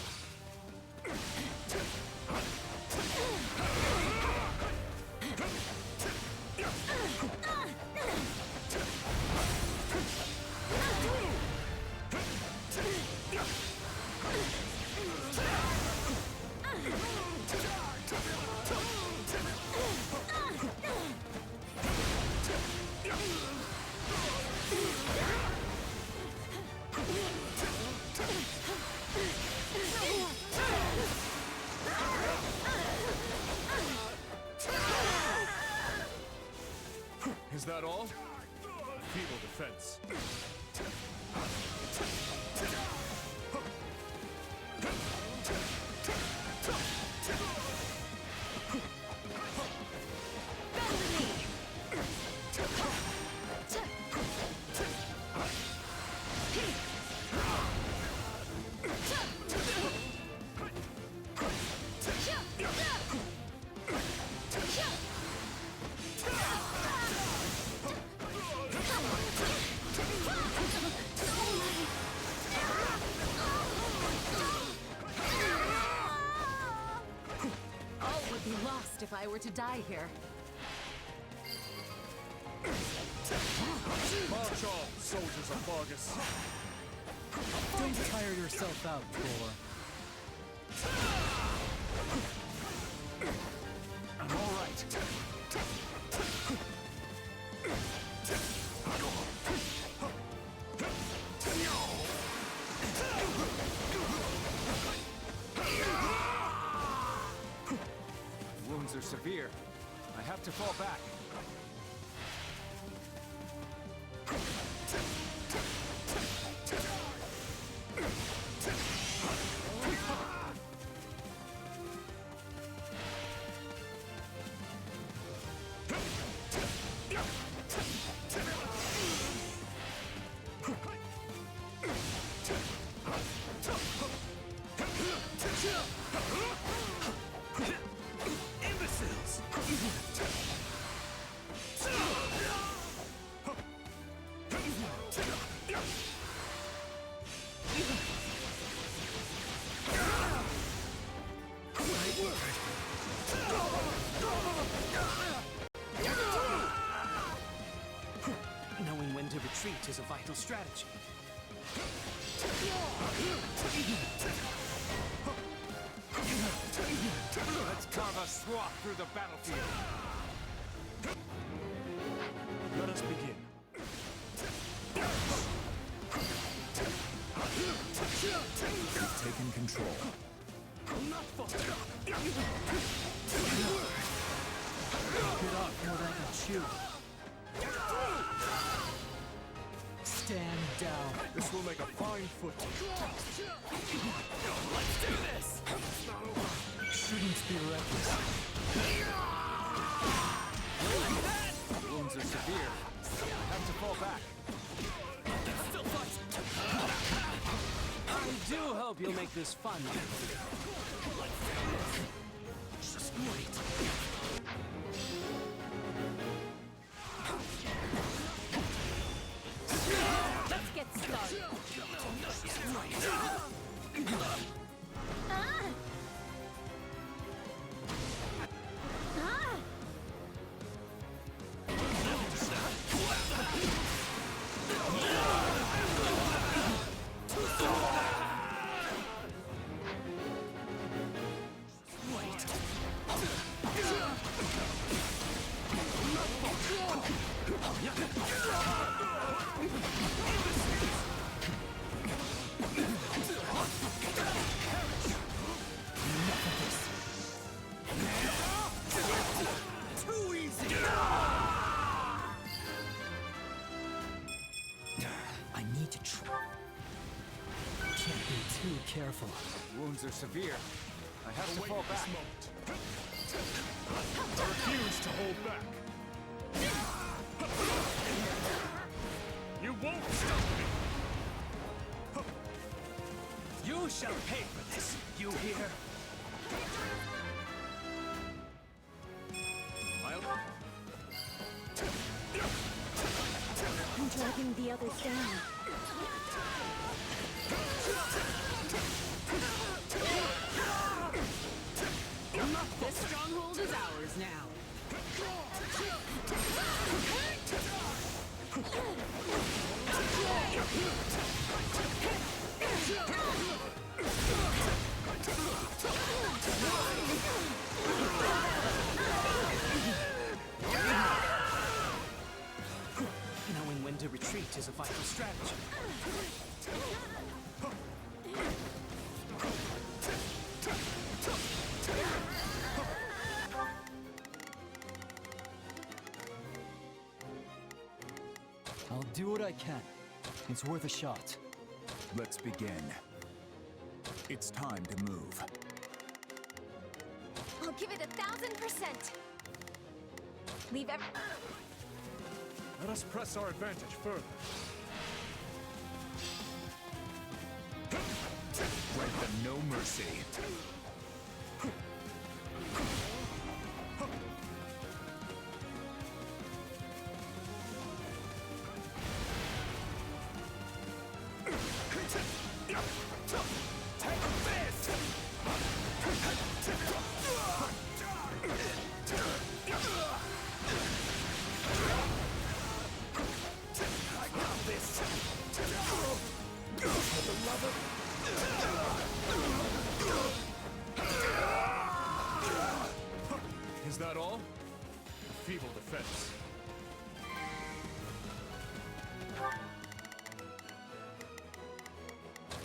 Is that all? Feeble defense. All would be lost if I were to die here. March on, soldiers of Vargas. Don't tire yourself out, Thor. I'm all right. Wounds are severe. I have to fall back. Imbeciles! Knowing when to retreat is a vital strategy. Let's carve a swath through the battlefield. Let us begin. You've taken control. Not falter. Get off more than I can chew. Stand down. This will make a fine footing. Let's do this! Shouldn't be reckless. Wounds are severe. I have to fall back. Still fight! I do hope you'll make this fun. Just wait. Let's get started. Too easy! I need to try. Can't be too careful. Wounds are severe. I have to fall back. I refuse to hold back. You won't stop me! You shall pay for this, you hear? I'm dragging the others down. Knowing when to retreat is a vital strategy. I'll do what I can. It's worth a shot. Let's begin. It's time to move. I'll give it 1,000%. Leave every... Let us press our advantage further. Grant them no mercy. Is that all? Feeble defense.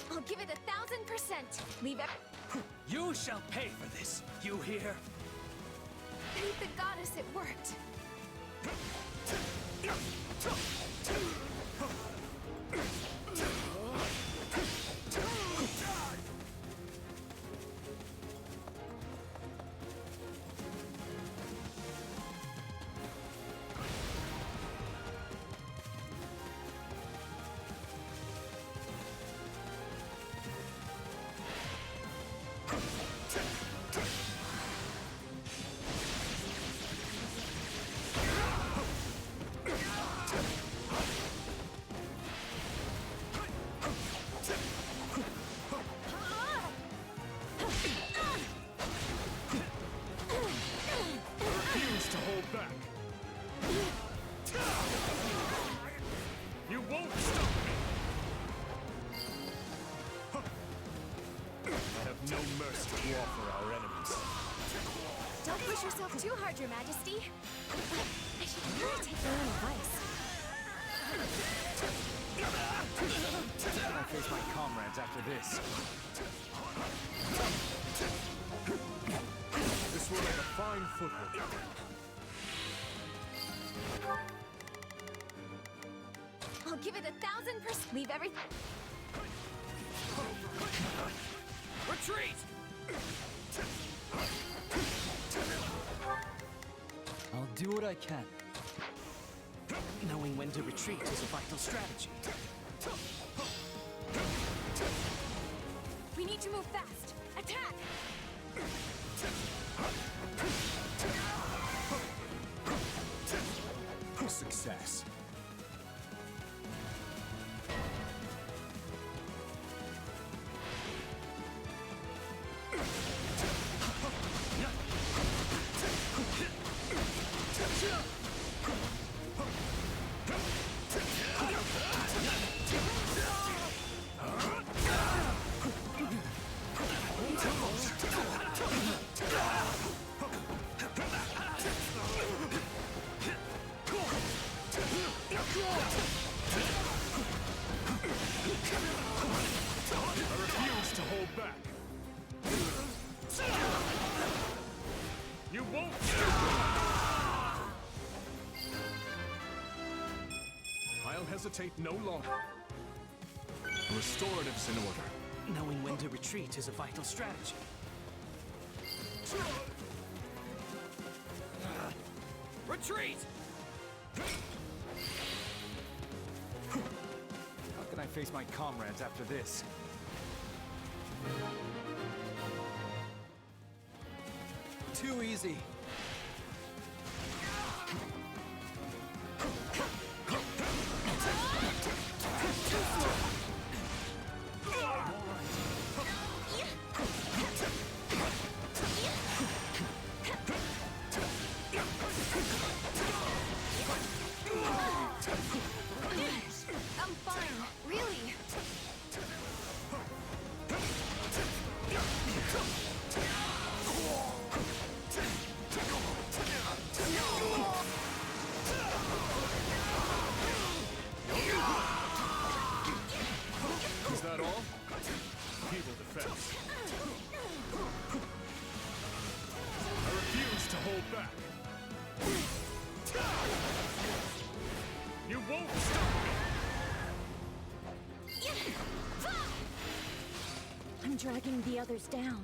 I'll give it 1,000%. Leave every... You shall pay for this, you hear? Thank the goddess it worked. You won't stop me! I have no mercy to offer our enemies. Don't push yourself too hard, Your Majesty. I should really take your own advice. I face my comrades after this. This will make a fine foothold. I'll give it 1,000%. Leave everything. Retreat! I'll do what I can. Knowing when to retreat is a vital strategy. We need to move fast. Attack! Success. I refuse to hold back. You won't stop! I'll hesitate no longer. Restoratives in order. Knowing when to retreat is a vital strategy. Retreat! How can I face my comrades after this? Too easy. I'm fine, really. dragging the others down.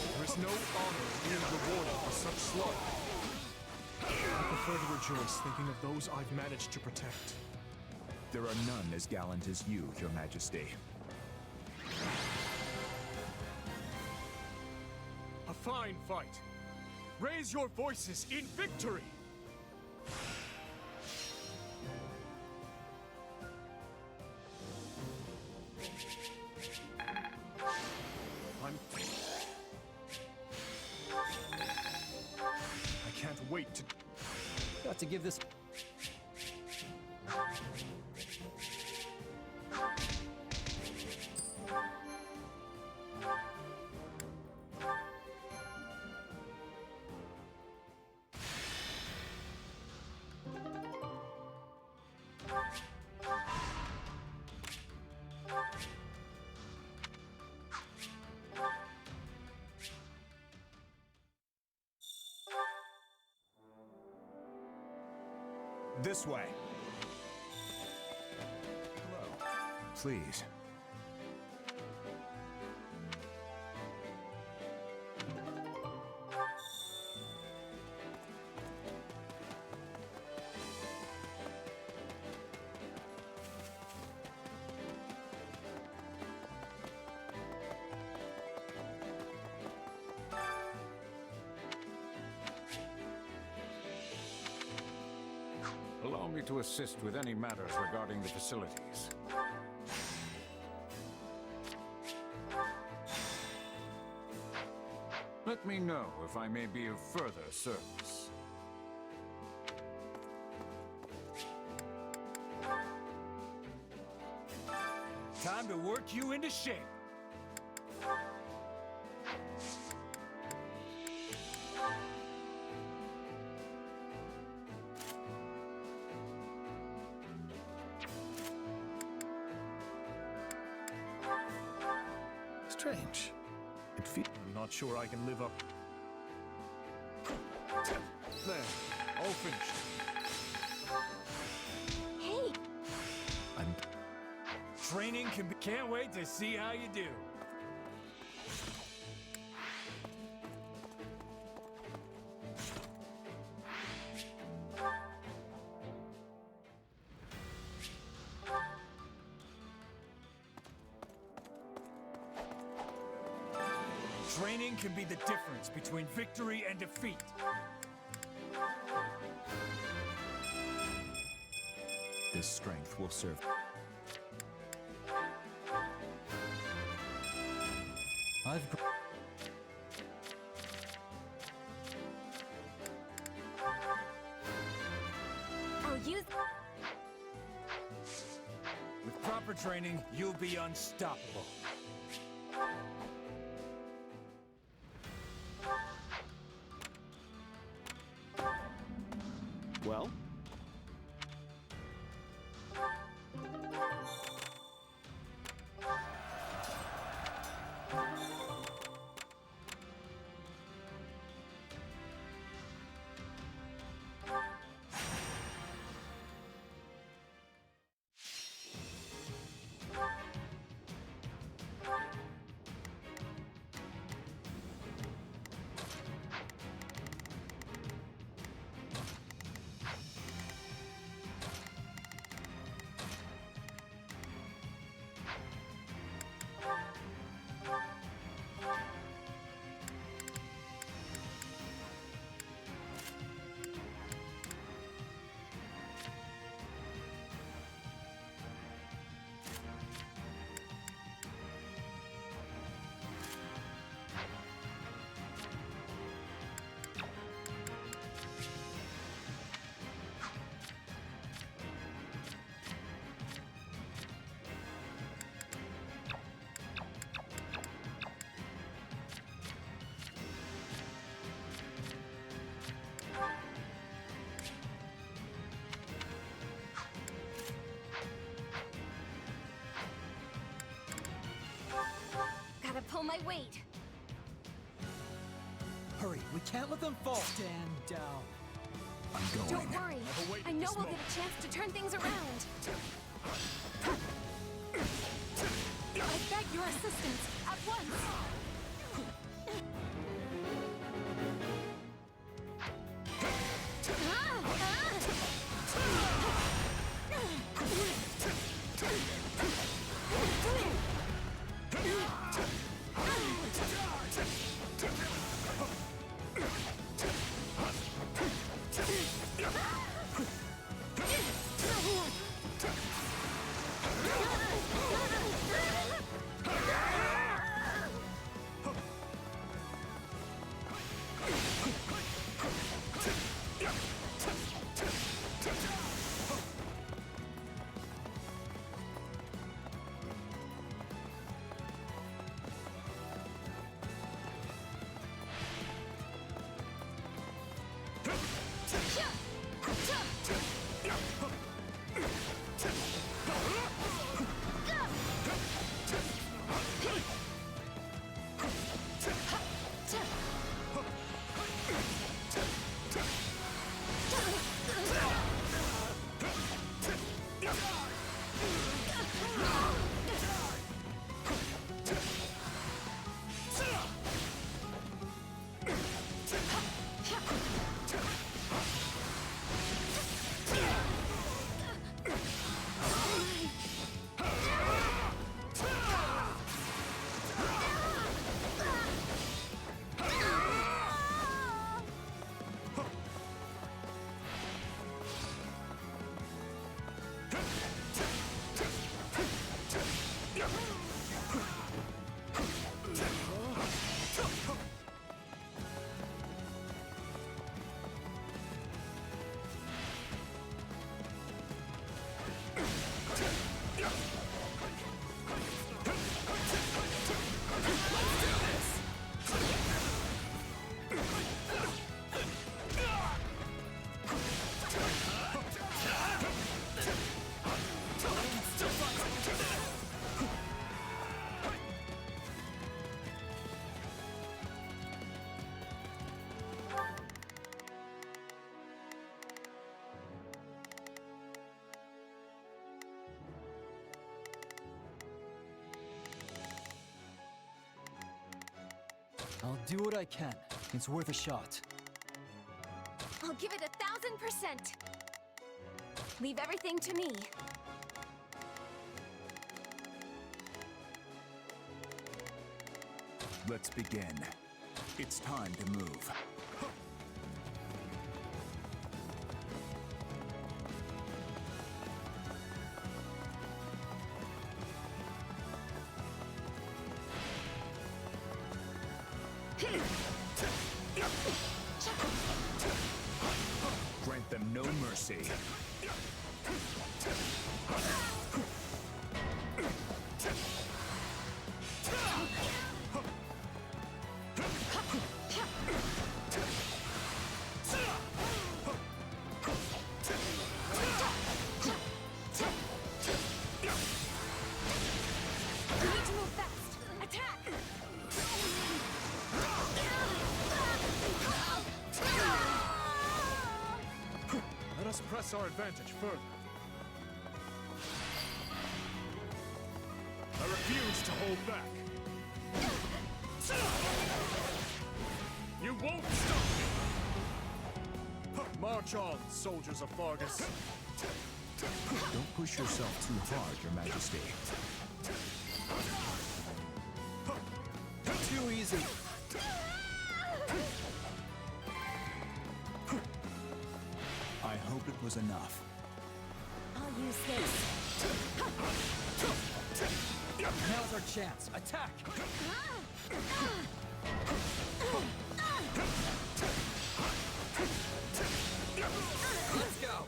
There is no honor being rewarded for such slaughter. I prefer to rejoice thinking of those I've managed to protect. There are none as gallant as you, Your Majesty. A fine fight. Raise your voices in victory! I can't wait to... Got to give this... This way. Hello. Please. Allow me to assist with any matters regarding the facilities. Let me know if I may be of further service. Time to work you into shape. Strange. It feels... I'm not sure I can live up... There. All finished. Hey! I'm... Training can be... Can't wait to see how you do. Training can be the difference between victory and defeat. This strength will serve... I've... I'll use... With proper training, you'll be unstoppable. Well? Gotta pull my weight. Hurry, We can't let them fall. Stand down. I'm going. Don't worry. I know we'll get a chance to turn things around. I beg your assistance at once. I'll do what I can. It's worth a shot. I'll give it 1000%. Leave everything to me. Let's begin. It's time to move. Grant them no mercy. Let us press our advantage further. I refuse to hold back. You won't stop me! March on, soldiers of Fargus. Don't push yourself too hard, Your Majesty. Too easy. I hope it was enough. I'll use this. Now's our chance. Attack! Let's go!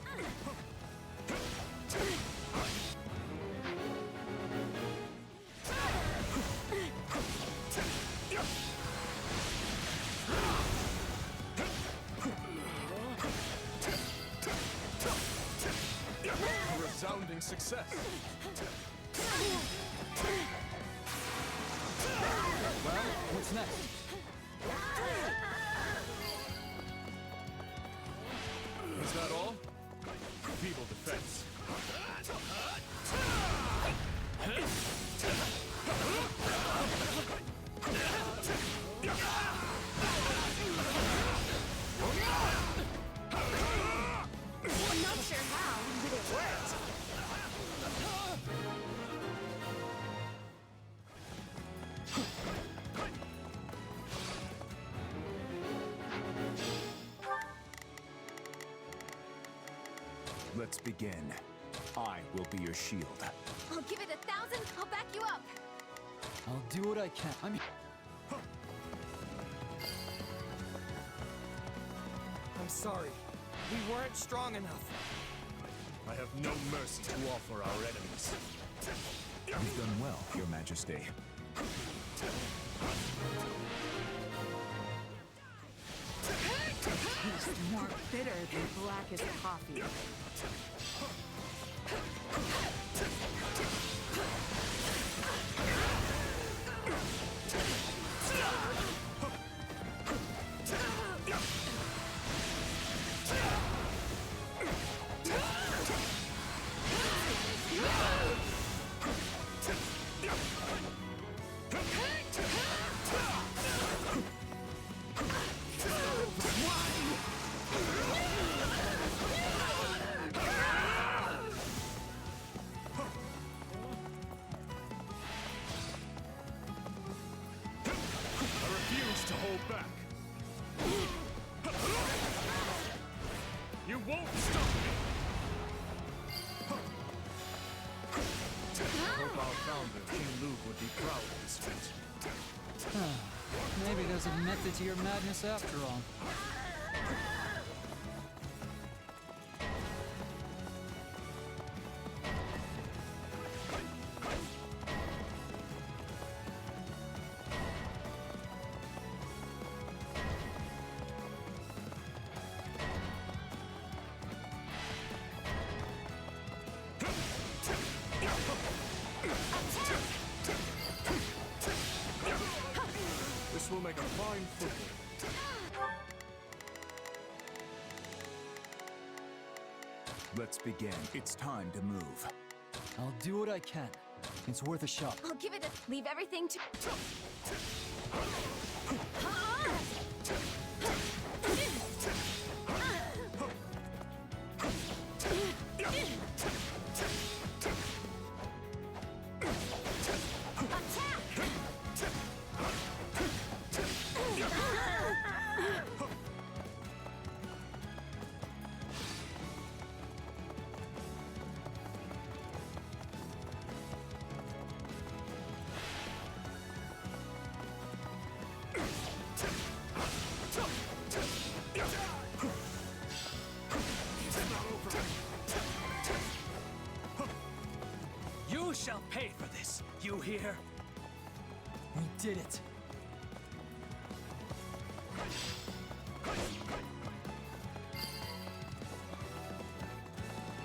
A resounding success. Well, what's next? Let's begin. I will be your shield. I'll give it 1,000. I'll back you up. I'll do what I can. I mean... I'm sorry. We weren't strong enough. I have no mercy to offer our enemies. You've done well, Your Majesty. It's more bitter than black as coffee. To hold back. You won't stop me! I hope our founder, King Luke, would be proud of this feat. Maybe there's a method to your madness after all. This will make a fine football. Let's begin. It's time to move. I'll do what I can. It's worth a shot. I'll give it a... Leave everything to... You shall pay for this, you hear? We did it.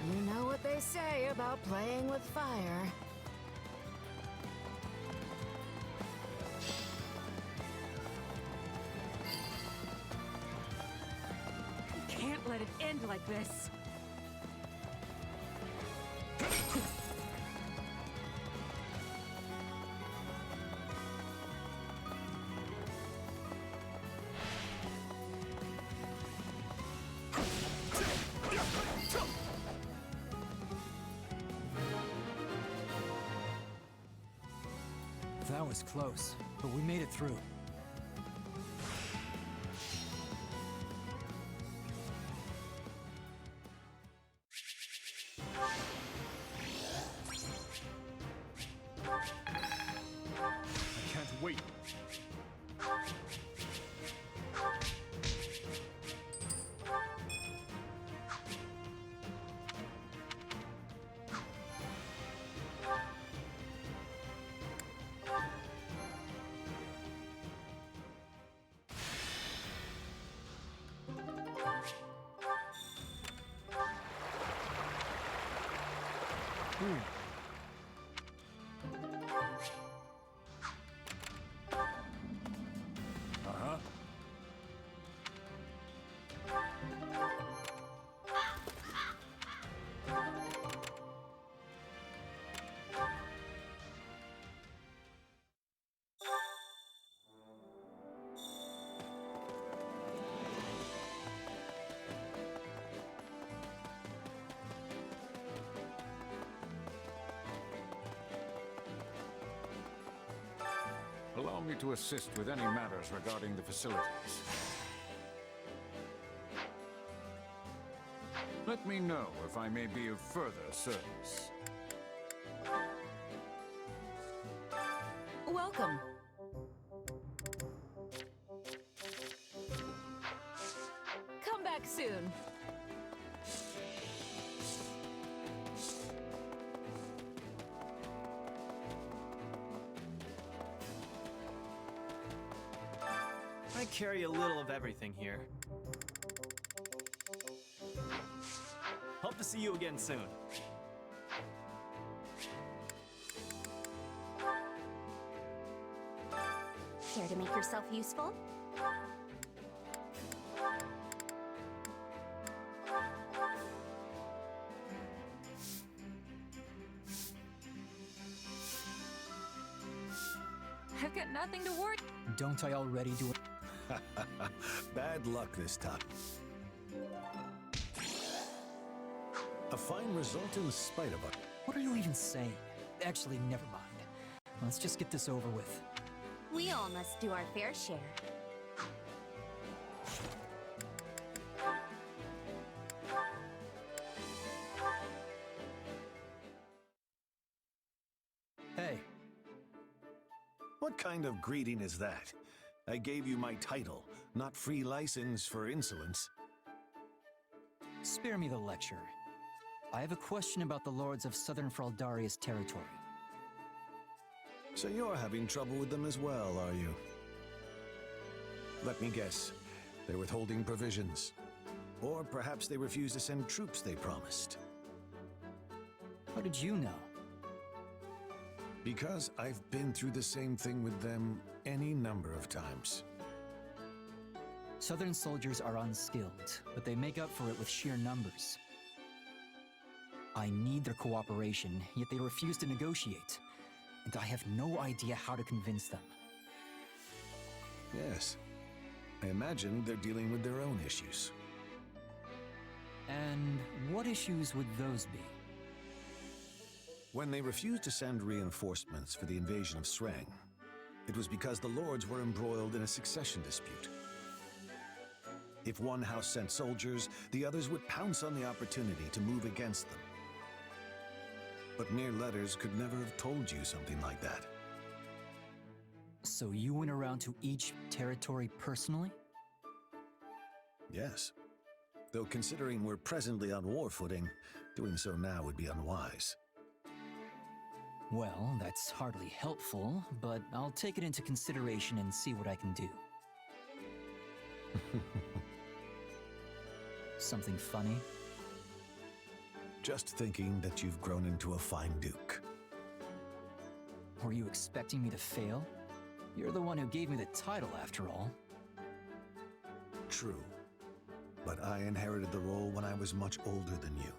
You know what they say about playing with fire. You can't let it end like this. That was close, but we made it through. I can't wait. Uh-huh. Allow me to assist with any matters regarding the facilities. Let me know if I may be of further service. Welcome. Come back soon. I carry a little of everything here. Hope to see you again soon. Care to make yourself useful? I've got nothing to worry. Don't I already do it? Bad luck this time. A fine result in spite of it. What are you even saying? Actually, never mind. Let's just get this over with. We all must do our fair share. Hey. What kind of greeting is that? I gave you my title, not free license for insolence. Spare me the lecture. I have a question about the lords of Southern Fraldaria's territory. So you're having trouble with them as well, are you? Let me guess. They're withholding provisions. Or perhaps they refuse to send troops they promised. How did you know? Because I've been through the same thing with them any number of times. Southern soldiers are unskilled, but they make up for it with sheer numbers. I need their cooperation, yet they refuse to negotiate. And I have no idea how to convince them. Yes. I imagine they're dealing with their own issues. And what issues would those be? When they refused to send reinforcements for the invasion of Sreng, it was because the lords were embroiled in a succession dispute. If one house sent soldiers, the others would pounce on the opportunity to move against them. But mere letters could never have told you something like that. So you went around to each territory personally? Yes. Though considering we're presently on war footing, doing so now would be unwise. Well, that's hardly helpful, but I'll take it into consideration and see what I can do. Something funny? Just thinking that you've grown into a fine duke. Were you expecting me to fail? You're the one who gave me the title, after all. True. But I inherited the role when I was much older than you.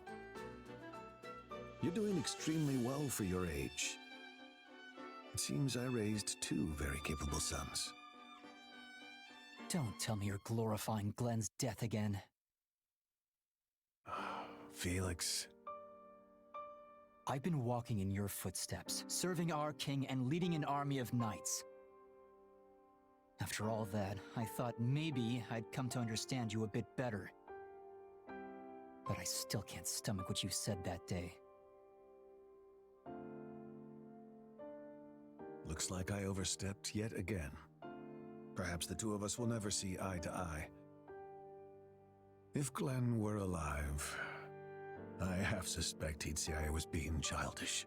You're doing extremely well for your age. It seems I raised two very capable sons. Don't tell me you're glorifying Glenn's death again. Felix. I've been walking in your footsteps, serving our king and leading an army of knights. After all that, I thought maybe I'd come to understand you a bit better. But I still can't stomach what you said that day. Looks like I overstepped yet again. Perhaps the two of us will never see eye to eye. If Glenn were alive, I half suspect he'd say I was being childish.